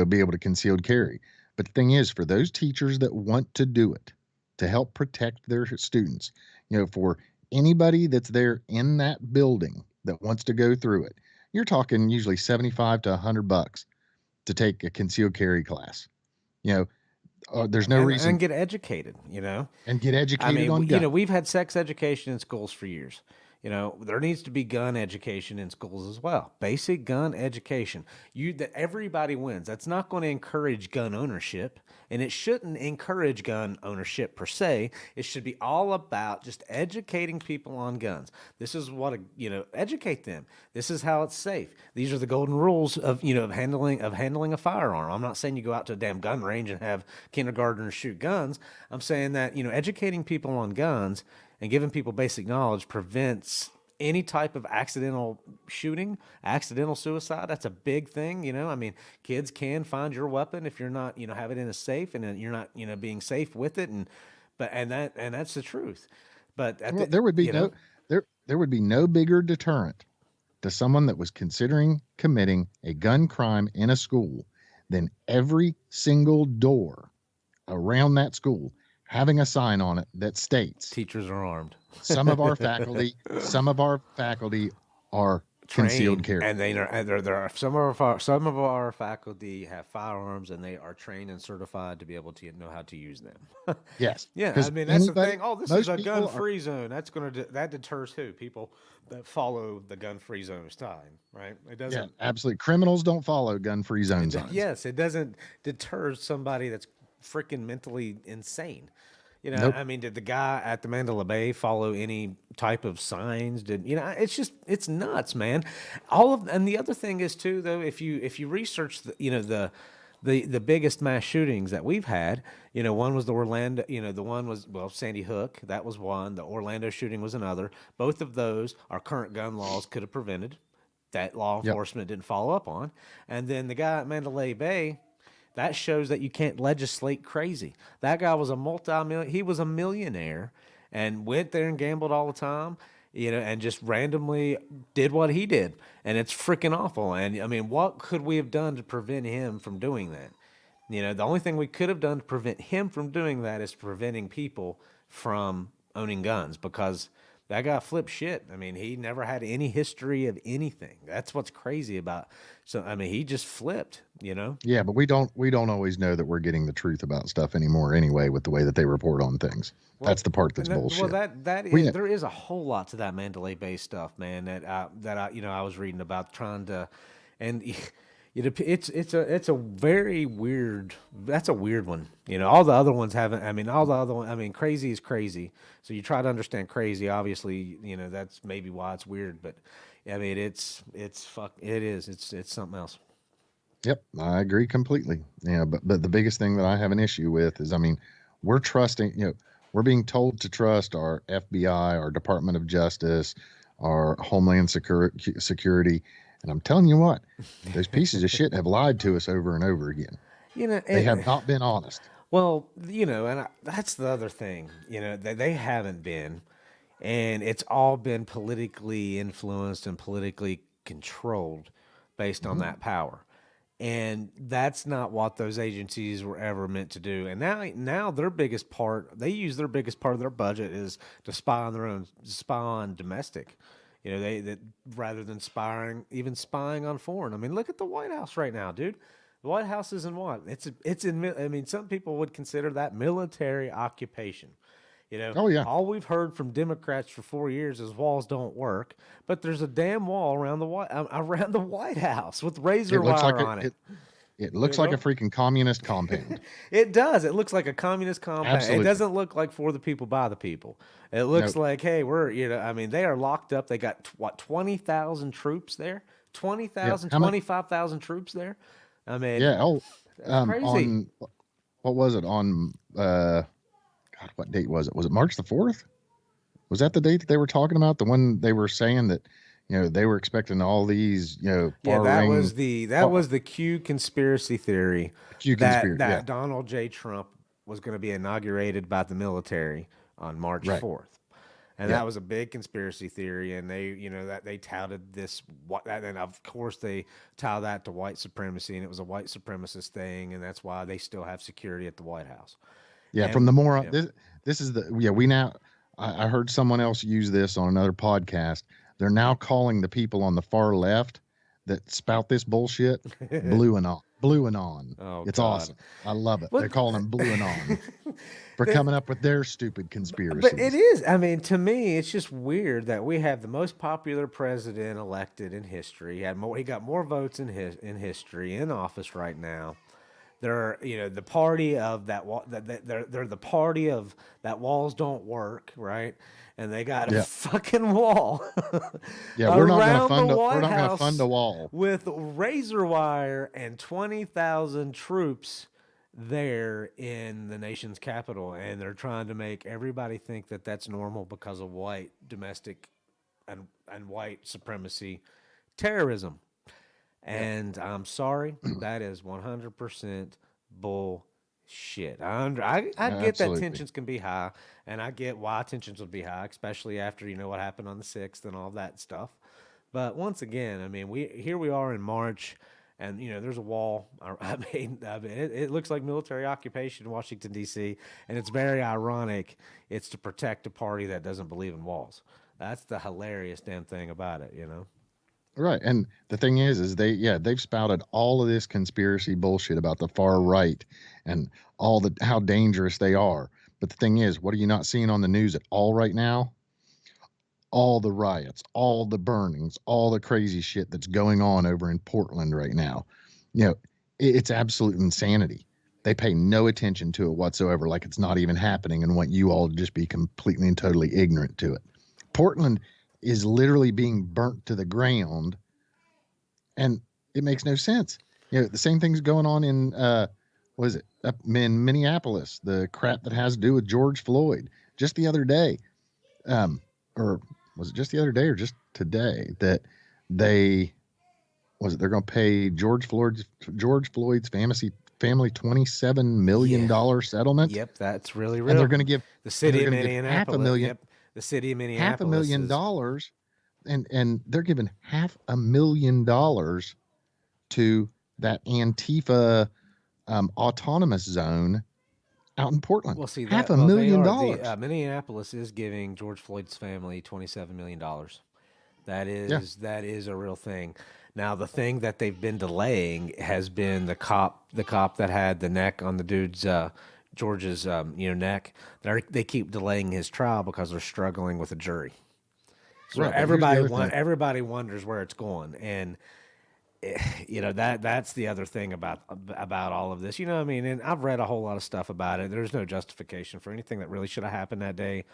be able to concealed carry. But the thing is, for those teachers that want to do it to help protect their students, for anybody that's there in that building that wants to go through it, you're talking usually 75 to $100 to take a concealed carry class. You know, there's no reason, and get educated, you know. and get I educated mean, on you guns. know, we've had sex education in schools for years. You know, there needs to be gun education in schools as well. Basic gun education. That everybody wins. That's not going to encourage gun ownership, and it shouldn't encourage gun ownership per se. It should be all about just educating people on guns. This is what educate them. This is how it's safe. These are the golden rules of handling a firearm. I'm not saying you go out to a damn gun range and have kindergartners shoot guns. I'm saying that educating people on guns and giving people basic knowledge prevents any type of accidental shooting, accidental suicide. That's a big thing. I mean, kids can find your weapon if you're not, have it in a safe and you're not, being safe with it. And that's the truth. But there would be there would be no bigger deterrent to someone that was considering committing a gun crime in a school than every single door around that school having a sign on it that states teachers are armed. some of our faculty are concealed carry, and there are some of our faculty have firearms, and they are trained and certified to be able to know how to use them. Yes, yeah. I mean, that's the thing. Oh, this is a gun-free zone. That deters who? People that follow the gun-free zone sign, right? It doesn't. Yeah, absolutely. Criminals don't follow gun-free zone signs. Yes, it doesn't deter somebody that's freaking mentally insane. Nope. I mean, did the guy at the Mandalay Bay follow any type of signs? It's nuts, man. And the other thing is too, though, if you research the biggest mass shootings that we've had, one was the Orlando, the one was, Sandy Hook, that was one. The Orlando shooting was another. Both of those our current gun laws could have prevented. That law enforcement didn't follow up on. And then the guy at Mandalay Bay, that shows that you can't legislate crazy. That guy was he was a millionaire and went there and gambled all the time, and just randomly did what he did. And it's freaking awful. And I mean, what could we have done to prevent him from doing that? The only thing we could have done to prevent him from doing that is preventing people from owning guns, because that guy flipped shit. I mean, he never had any history of anything. That's what's crazy about. So, I mean, he just flipped, Yeah, but we don't always know that we're getting the truth about stuff anymore anyway, with the way that they report on things. That's the part that's bullshit. Well, there is a whole lot to that Mandalay Bay stuff, man, that I was reading about, trying to, and it's a very weird. That's a weird one. All the other ones haven't. I mean, crazy is crazy. So you try to understand crazy. Obviously, that's maybe why it's weird. But I mean, it's something else. Yep, I agree completely. Yeah, but the biggest thing that I have an issue with is, I mean, we're trusting. We're being told to trust our FBI, our Department of Justice, our Homeland Security. And I'm telling you what, those pieces of shit have lied to us over and over again. They have not been honest. Well, that's the other thing. They haven't been, and it's all been politically influenced and politically controlled based on that power. And that's not what those agencies were ever meant to do. And now their biggest part, they use their biggest part of their budget is to spy on domestic. They rather than spying on foreign. I mean, look at the White House right now, dude. The White House is in what? It's in. I mean, some people would consider that military occupation. Oh yeah. All we've heard from Democrats for 4 years is walls don't work, but there's a damn wall around the White House with razor wire on it. It looks like a freaking communist compound. It does. It looks like a communist compound. Absolutely. It doesn't look like for the people, by the people. It looks like, hey, I mean, they are locked up. They got 20,000 troops there, 20,000, 25,000 troops there. I mean, yeah. Oh, crazy. On, what was it on, God, what date was it? Was it March the 4th? Was that the date that they were talking about? The one they were saying that, they were expecting all these, that was the Q conspiracy theory. That Donald J. Trump was going to be inaugurated by the military on March 4th. And that was a big conspiracy theory, and they, that they touted this, and of course they tie that to white supremacy, and it was a white supremacist thing, and that's why they still have security at the White House. Yeah, and, from the moron. This is the we now. I heard someone else use this on another podcast. They're now calling the people on the far left that spout this bullshit blue and on. Blue and on. Oh, It's God. awesome. I love it. Well, They're calling them blue and on for the- coming up with their stupid conspiracies. But it is. I mean, to me, it's just weird that we have the most popular president elected in history. He got more votes in history in office right now. They're the party of that. They're the party of that walls don't work, right? And they got a Yeah. fucking wall. Yeah, we're not around going the to fund. White We're not going to House fund a wall. with razor wire and 20,000 troops there in the nation's capital, and they're trying to make everybody think that that's normal because of white domestic and white supremacy terrorism. And I'm sorry, that is 100% bullshit. I get that Absolutely. tensions can be high, and I get why tensions will be high, especially after what happened on the 6th and all that stuff. But once again, I mean, here we are in March, and there's a wall. I mean, it looks like military occupation in Washington D.C., and it's very ironic. It's to protect a party that doesn't believe in walls. That's the hilarious damn thing about it, Right. And the thing is they've spouted all of this conspiracy bullshit about the far right and how dangerous they are. But the thing is, what are you not seeing on the news at all right now? All the riots, all the burnings, all the crazy shit that's going on over in Portland right now. It's absolute insanity. They pay no attention to it whatsoever, like it's not even happening, and want you all to just be completely and totally ignorant to it. Portland is literally being burnt to the ground, and it makes no sense. The same thing's going on in what is it, up in Minneapolis, the crap that has to do with George Floyd. Just the other day, or was it just the other day or just today, that they're going to pay George Floyd's family $27 million settlement? Yep, that's really real. And they're going to give the city of they're gonna give Minneapolis. $500,000. Yep, the city of Minneapolis. $500,000, and they're giving $500,000 to that Antifa autonomous zone out in Portland. Well, see, $500,000. Minneapolis is giving George Floyd's family $27 million. That is a real thing. Now, the thing that they've been delaying has been the cop that had the neck on the dude's George's neck. They keep delaying his trial because they're struggling with a jury. So Right, everybody wonders where it's going, and that's the other thing about all of this. I mean, and I've read a whole lot of stuff about it. There's no justification for anything that really should have happened that day.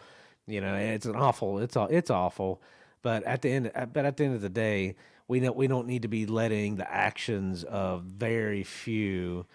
It's awful. But at the end of the day, we don't need to be letting the actions of very few,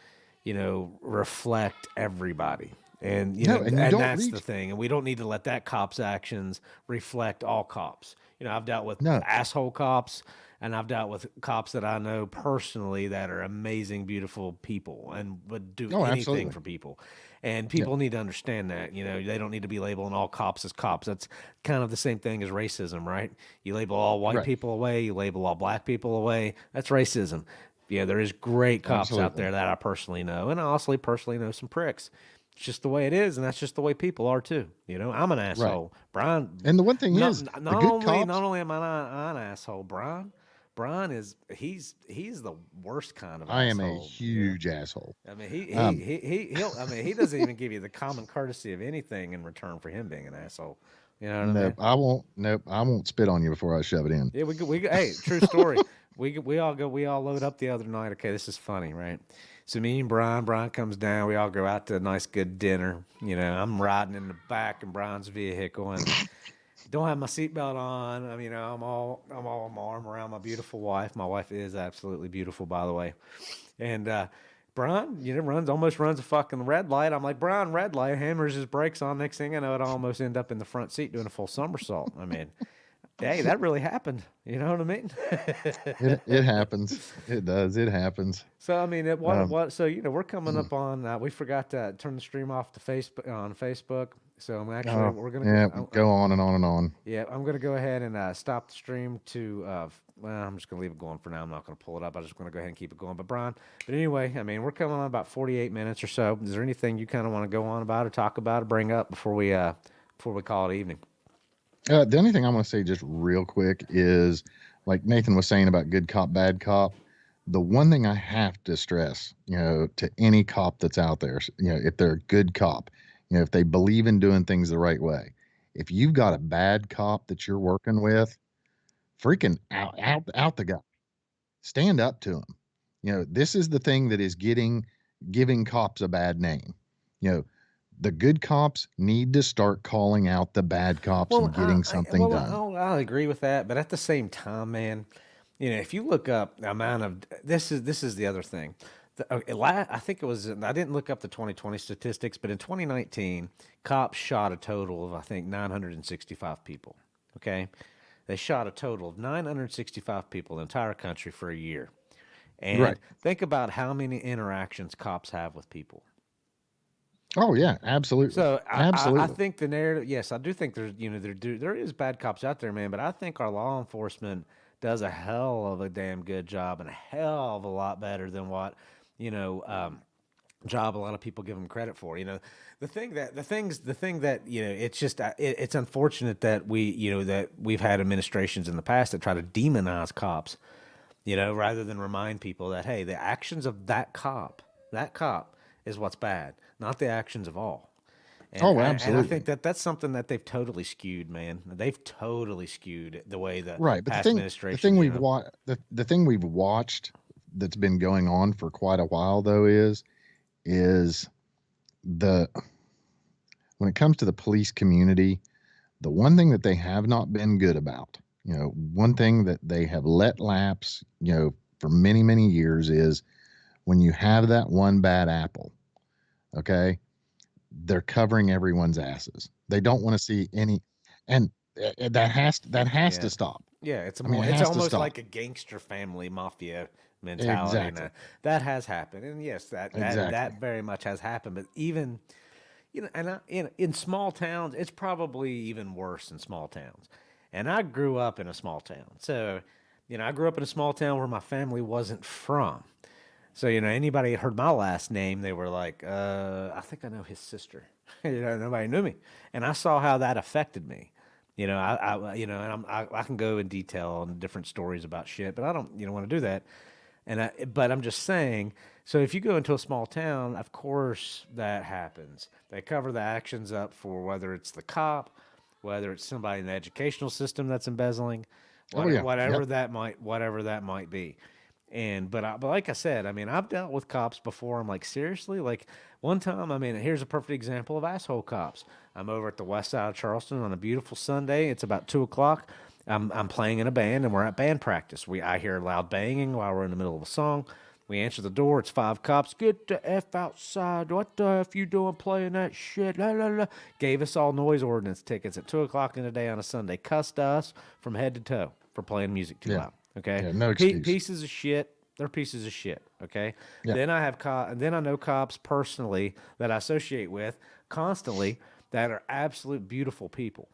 reflect everybody. And that's the thing. And we don't need to let that cop's actions reflect all cops. I've dealt with asshole cops, and I've dealt with cops that I know personally that are amazing, beautiful people and would do anything absolutely. for people. And people need to understand that, they don't need to be labeling all cops as cops. That's kind of the same thing as racism, right? You label all white people away, you label all black people away. That's racism. Yeah, there is great cops out there that I personally know, and I also personally know some pricks. It's just the way it is, and that's just the way people are too. I'm an asshole. Right. Brian. And the one thing not is, not only am I not an asshole, Brian is he's the worst kind of asshole. I am a huge asshole. I mean, he doesn't even give you the common courtesy of anything in return for him being an asshole. You know what I mean? I won't spit on you before I shove it in. Yeah, hey, true story. we all load up the other night. Okay, this is funny, right? So me and Brian comes down. We all go out to a nice, good dinner. I'm riding in the back in Brian's vehicle and don't have my seatbelt on. I mean, I'm all arm around my beautiful wife. My wife is absolutely beautiful, by the way. And Brian, almost runs a fucking red light. I'm like, Brian, red light, hammers his brakes on. Next thing I know, it almost end up in the front seat doing a full somersault. I mean, hey, that really happened. You know what I mean? It happens. It does. It happens. So I mean, So we're coming up on. We forgot to turn the stream off to Facebook. So I'm actually we're gonna go on and on and on. Yeah, I'm gonna go ahead and stop the stream to. I'm just gonna leave it going for now. I'm not gonna pull it up. I'm just gonna go ahead and keep it going. But anyway, I mean, we're coming on about 48 minutes or so. Is there anything you kind of want to go on about or talk about or bring up before we before we call it evening. The only thing I want to say just real quick is, like Nathan was saying about good cop, bad cop. The one thing I have to stress, to any cop that's out there, if they're a good cop, if they believe in doing things the right way, if you've got a bad cop that you're working with, freaking out the guy, stand up to him. This is the thing that is giving cops a bad name. The good cops need to start calling out the bad cops and getting something done. I'll agree with that, but at the same time, man, if you look up the amount of this is the other thing. I think it was, I didn't look up the 2020 statistics, but in 2019, cops shot a total of, I think, 965 people. Okay, they shot a total of 965 people in the entire country for a year. And think about how many interactions cops have with people. Oh yeah, absolutely. So absolutely. I think the narrative. Yes, I do think there's there is bad cops out there, man. But I think our law enforcement does a hell of a damn good job, and a hell of a lot better than what job a lot of people give them credit for. The thing that it's just it's unfortunate that we've had administrations in the past that try to demonize cops, rather than remind people that, hey, the actions of that cop is what's bad, not the actions of all. And, absolutely. And I think that's something that they've totally skewed, man. They've totally skewed the way that but past the administration. thing we've watched that's been going on for quite a while, though, is when it comes to the police community, the one thing that they have not been good about, one thing that they have let lapse, for many, many years, is when you have that one bad apple, okay, they're covering everyone's asses. They don't want to see any, and that has to stop. Yeah, it's almost like a gangster family mafia mentality. Exactly. That has happened, and yes, that very much has happened. But even in small towns, it's probably even worse in small towns. And I grew up in a small town, so I grew up in a small town where my family wasn't from. So, anybody heard my last name, they were like, I think I know his sister. Nobody knew me. And I saw how that affected me. And I can go in detail on different stories about shit, but I don't, want to do that. But I'm just saying, so if you go into a small town, of course that happens. They cover the actions up for whether it's the cop, whether it's somebody in the educational system that's embezzling, whatever that might be. But like I said, I've dealt with cops before. I'm like, seriously? Like one time, here's a perfect example of asshole cops. I'm over at the west side of Charleston on a beautiful Sunday. It's about 2:00. I'm playing in a band and we're at band practice. I hear loud banging while we're in the middle of a song. We answer the door. It's 5 cops. Get the F outside. What the F you doing playing that shit? La, la, la. Gave us all noise ordinance tickets at 2:00 in the day on a Sunday. Cussed us from head to toe for playing music too loud. Okay. Yeah, no excuse. Pieces of shit. They're pieces of shit. Okay. Yeah. Then I know cops personally that I associate with constantly that are absolute beautiful people.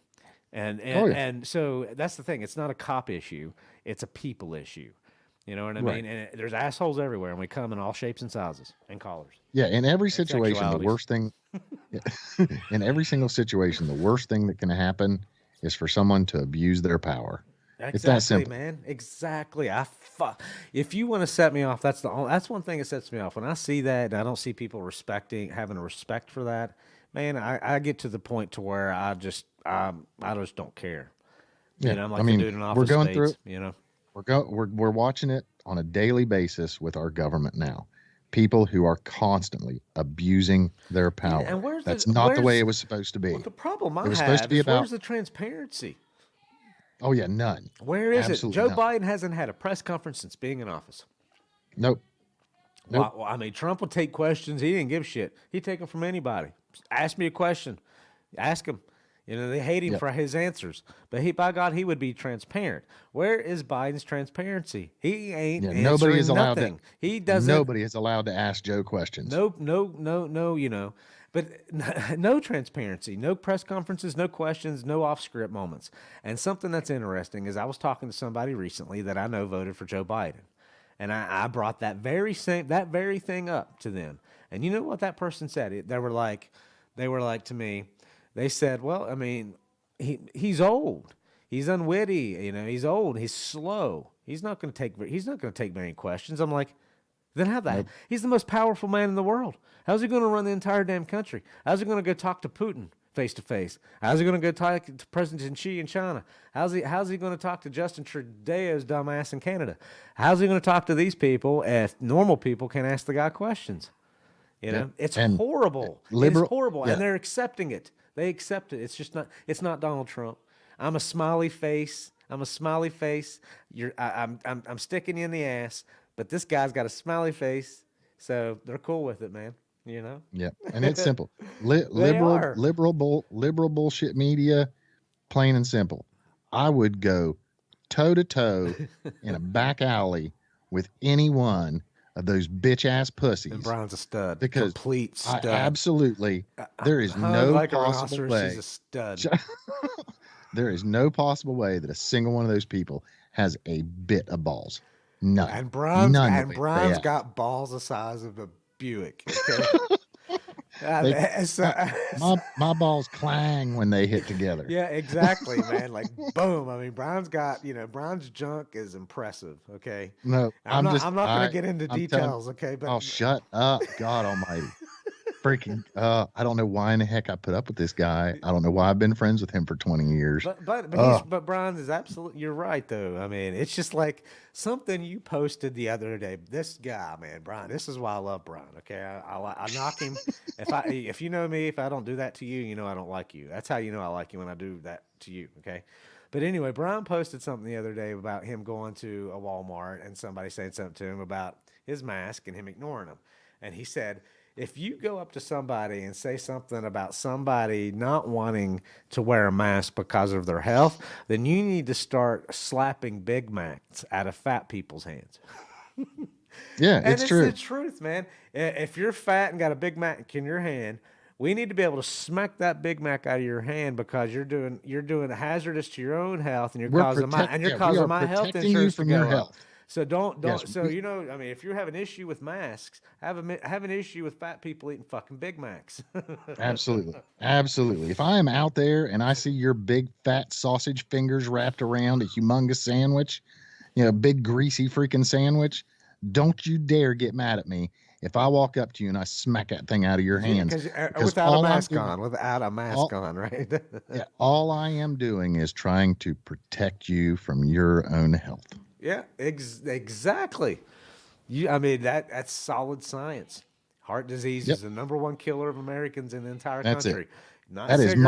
And so that's the thing. It's not a cop issue. It's a people issue. You know what I mean? And there's assholes everywhere, and we come in all shapes and sizes and colors. Yeah, in every situation, the worst thing, in every single situation, the worst thing that can happen is for someone to abuse their power. Exactly, it's that simple, man. Exactly. If you want to set me off, that's one thing that sets me off. When I see that, and I don't see people having a respect for that, man, I get to the point to where I just don't care. Yeah, I'm like the dude in Office we're going Space, through it. We're watching it on a daily basis with our government now. People who are constantly abusing their power. Yeah, and that's not the way it was supposed to be. Well, the problem I was have supposed to be is about, where's the transparency? Oh yeah, none. Where is Absolutely it? Joe none. Biden hasn't had a press conference since being in office. Nope. Well, Trump would take questions. He didn't give shit. He'd take them from anybody. Ask me a question. Ask him. They hate him for his answers. But by God, he would be transparent. Where is Biden's transparency? He ain't answering nobody is allowed nothing. He doesn't. Nobody is allowed to ask Joe questions. No, but no transparency, no press conferences, no questions, no off-script moments. And something that's interesting is I was talking to somebody recently that I know voted for Joe Biden. And I brought that very thing up to them. And you know what that person said? They were like to me, They said, well, I mean, he's old. He's unwitty, you know, he's old, he's slow. He's not going to take many questions. I'm like, then how that? Nope. He's the most powerful man in the world. How's he going to run the entire damn country? How's he going to go talk to Putin face to face? How's he going to go talk to President Xi in China? How's he going to talk to Justin Trudeau's dumbass in Canada? How's he going to talk to these people if normal people can ask the guy questions? You know, it's And horrible. liberal- It's horrible, yeah. and they're accepting it. They accept it. It's just not. It's not Donald Trump. I'm a smiley face. I'm a smiley face. I'm sticking you in the ass. But this guy's got a smiley face, so they're cool with it, man. You know. Yeah, and it's simple. They are. Liberal bullshit media, plain and simple. I would go toe to toe in a back alley with any one of those bitch ass pussies. And Brian's a stud. Because Complete I stud. absolutely, there is Hung no like a possible rhinoceros, way. He's a stud. There is no possible way that a single one of those people has a bit of balls. None. And Brian's None of it. Brian's Yeah. got balls the size of a Buick. Okay? They- So- my balls clang when they hit together. yeah, exactly, man. Like boom. I mean, Brian's got, you know, Brian's junk is impressive. Okay. No, I'm not just, going to get into I'm telling- details. Okay. But Oh, shut up. God almighty. Freaking, I don't know why in the heck I put up with this guy. I don't know why I've been friends with him for 20 years. but Brian is absolutely. You're right though. I mean, it's just like something you posted the other day. This guy, man, Brian. This is why I love Brian. Okay, I knock him. If you know me, if I don't do that to you, you know I don't like you. That's how you know I like you, when I do that to you. Okay. But anyway, Brian posted something the other day about him going to a Walmart and somebody saying something to him about his mask and him ignoring him. And he said, if you go up to somebody and say something about somebody not wanting to wear a mask because of their health, then you need to start slapping Big Macs out of fat people's hands. Yeah, And it's true. the truth, man. If you're fat and got a Big Mac in your hand, we need to be able to smack that Big Mac out of your hand because you're doing hazardous to your own health, and you're We're causing my protect- and you're yeah, we causing are my health protecting you insurance from to go your up. health. So don't. Yes, So we- you know, I mean, if you have an issue with masks, have an issue with fat people eating fucking Big Macs. Absolutely. Absolutely. If I am out there and I see your big fat sausage fingers wrapped around a humongous sandwich, you know, big greasy freaking sandwich, don't you dare get mad at me if I walk up to you and I smack that thing out of your hands. Because Without a all I'm mask doing- on, without a mask on, right? Yeah, all I am doing is trying to protect you from your own health. Yeah, exactly. I mean, that's solid science. Heart disease Yep. is the number one killer of Americans in the entire That's it. country. Not That's cigarettes,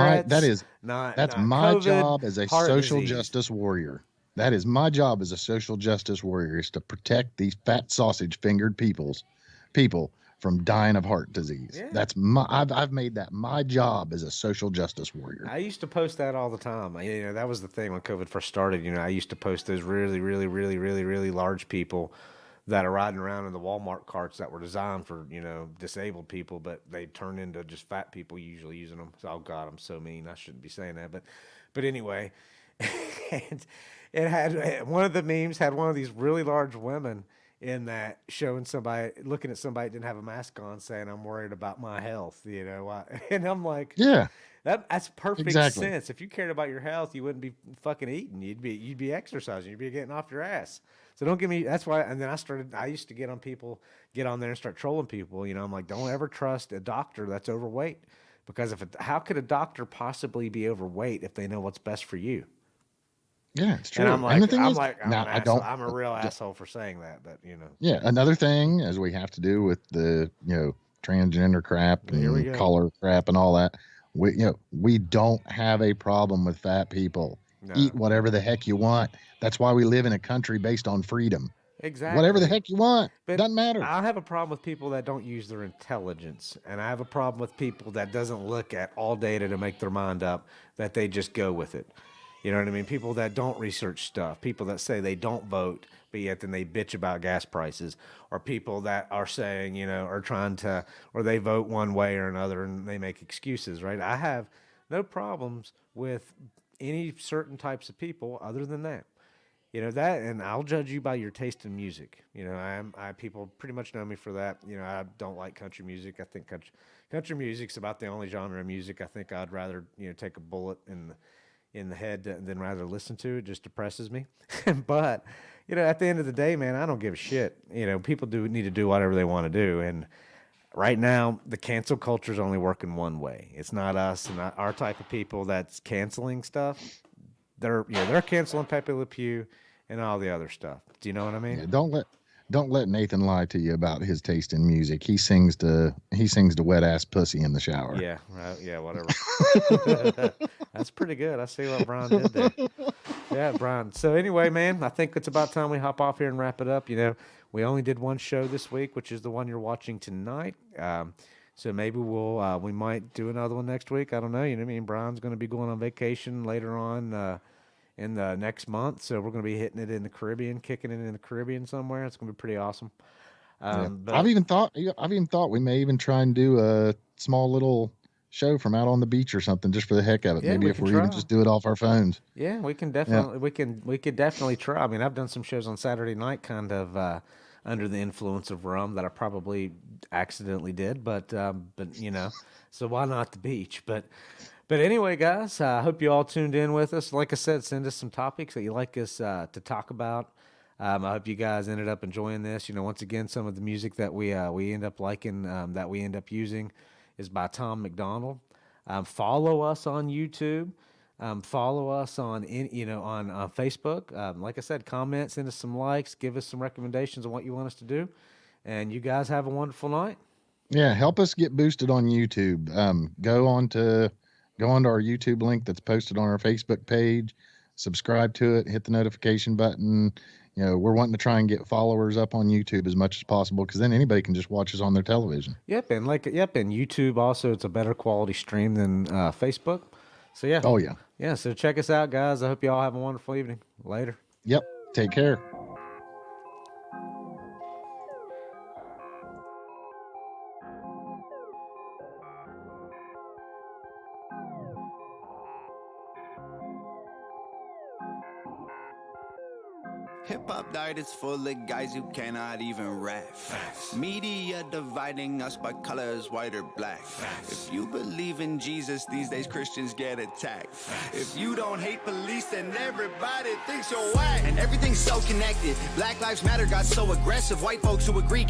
my not my COVID, job as a heart social disease. justice warrior. That is my job as a social justice warrior, is to protect these fat sausage fingered people from dying of heart disease. Yeah. That's my I've made that my job as a social justice warrior. I used to post that all the time. You know, that was the thing when COVID first started. You know, I used to post those really, really, really, really, really large people that are riding around in the Walmart carts that were designed for, you know, disabled people, but they turn into just fat people usually using them. So, oh God, I'm so mean. I shouldn't be saying that, but anyway, and it had one of the memes had one of these really large women in that showing somebody looking at somebody that didn't have a mask on, saying, "I'm worried about my health," you know, and I'm like, Yeah. That's perfect Exactly. sense. If you cared about your health, you wouldn't be fucking eating. You'd be exercising. You'd be getting off your ass. So don't give me. That's why. And then I used to get on there and start trolling people. You know, I'm like, don't ever trust a doctor that's overweight, because how could a doctor possibly be overweight if they know what's best for you? Yeah, it's true. And I'm like, the thing I'm is, like, I'm now, an I asshole. don't I'm a real asshole for saying that, but you know. Yeah, another thing as we have to do with the, you know, transgender crap Here we and go. color crap and all that. We don't have a problem with fat people. No. Eat whatever the heck you want. That's why we live in a country based on freedom. Exactly. Whatever the heck you want. But Doesn't matter. I have a problem with people that don't use their intelligence, and I have a problem with people that doesn't look at all data to make their mind up, that they just go with it. You know what I mean? People that don't research stuff, people that say they don't vote, but yet then they bitch about gas prices, or people that are saying, you know, are trying to, or they vote one way or another and they make excuses, right? I have no problems with any certain types of people other than that. You know that, and I'll judge you by your taste in music. You know, I people pretty much know me for that. You know, I don't like country music. I think country music's about the only genre of music I think I'd rather, you know, take a bullet in the head than rather listen to. It just depresses me. But, you know, at the end of the day, man, I don't give a shit. You know, people do need to do whatever they want to do, and right now the cancel culture is only working one way. It's not us and not our type of people that's canceling stuff. They're canceling Pepe Le Pew and all the other stuff. Do you know what I mean? Yeah, don't let Nathan lie to you about his taste in music. He sings to wet ass pussy in the shower. Yeah, right, yeah, whatever. That's pretty good. I see what Brian did there. Yeah, Brian. So anyway, man, I think it's about time we hop off here and wrap it up. You know, we only did one show this week, which is the one you're watching tonight. So maybe we might do another one next week. I don't know. You know what I mean? Brian's going to be going on vacation later on in the next month. So we're going to be hitting it in the Caribbean, kicking it in the Caribbean somewhere. It's going to be pretty awesome. But I've even thought we may even try and do a small little show from out on the beach or something just for the heck of it. Yeah, Maybe we if can we're even try. just do it off our phones. yeah, we can definitely we could definitely try. I mean, I've done some shows on Saturday night, kind of under the influence of rum that I probably accidentally did, but you know, so why not the beach? But anyway, guys, I hope you all tuned in with us. Like I said, send us some topics that you like us to talk about. I hope you guys ended up enjoying this. You know, once again, some of the music that we end up liking, that we end up using, is by Tom McDonald. Follow us on YouTube. Follow us on on Facebook. Like I said, comment, send us some likes, give us some recommendations on what you want us to do, and you guys have a wonderful night. Yeah, help us get boosted on YouTube. Go on to our YouTube link that's posted on our Facebook page. Subscribe to it. Hit the notification button. You know, we're wanting to try and get followers up on YouTube as much as possible, because then anybody can just watch us on their television. Yep, and YouTube also, it's a better quality stream than Facebook. So yeah. Oh, yeah. Yeah, so check us out, guys. I hope you all have a wonderful evening. Later. Yep. Take care. Hip-hop diet is full of guys who cannot even rap. Media dividing us by colors, white or black. If you believe in Jesus, these days Christians get attacked. If you don't hate police, then everybody thinks you're whack. And everything's so connected. Black Lives Matter got so aggressive. White folks who agree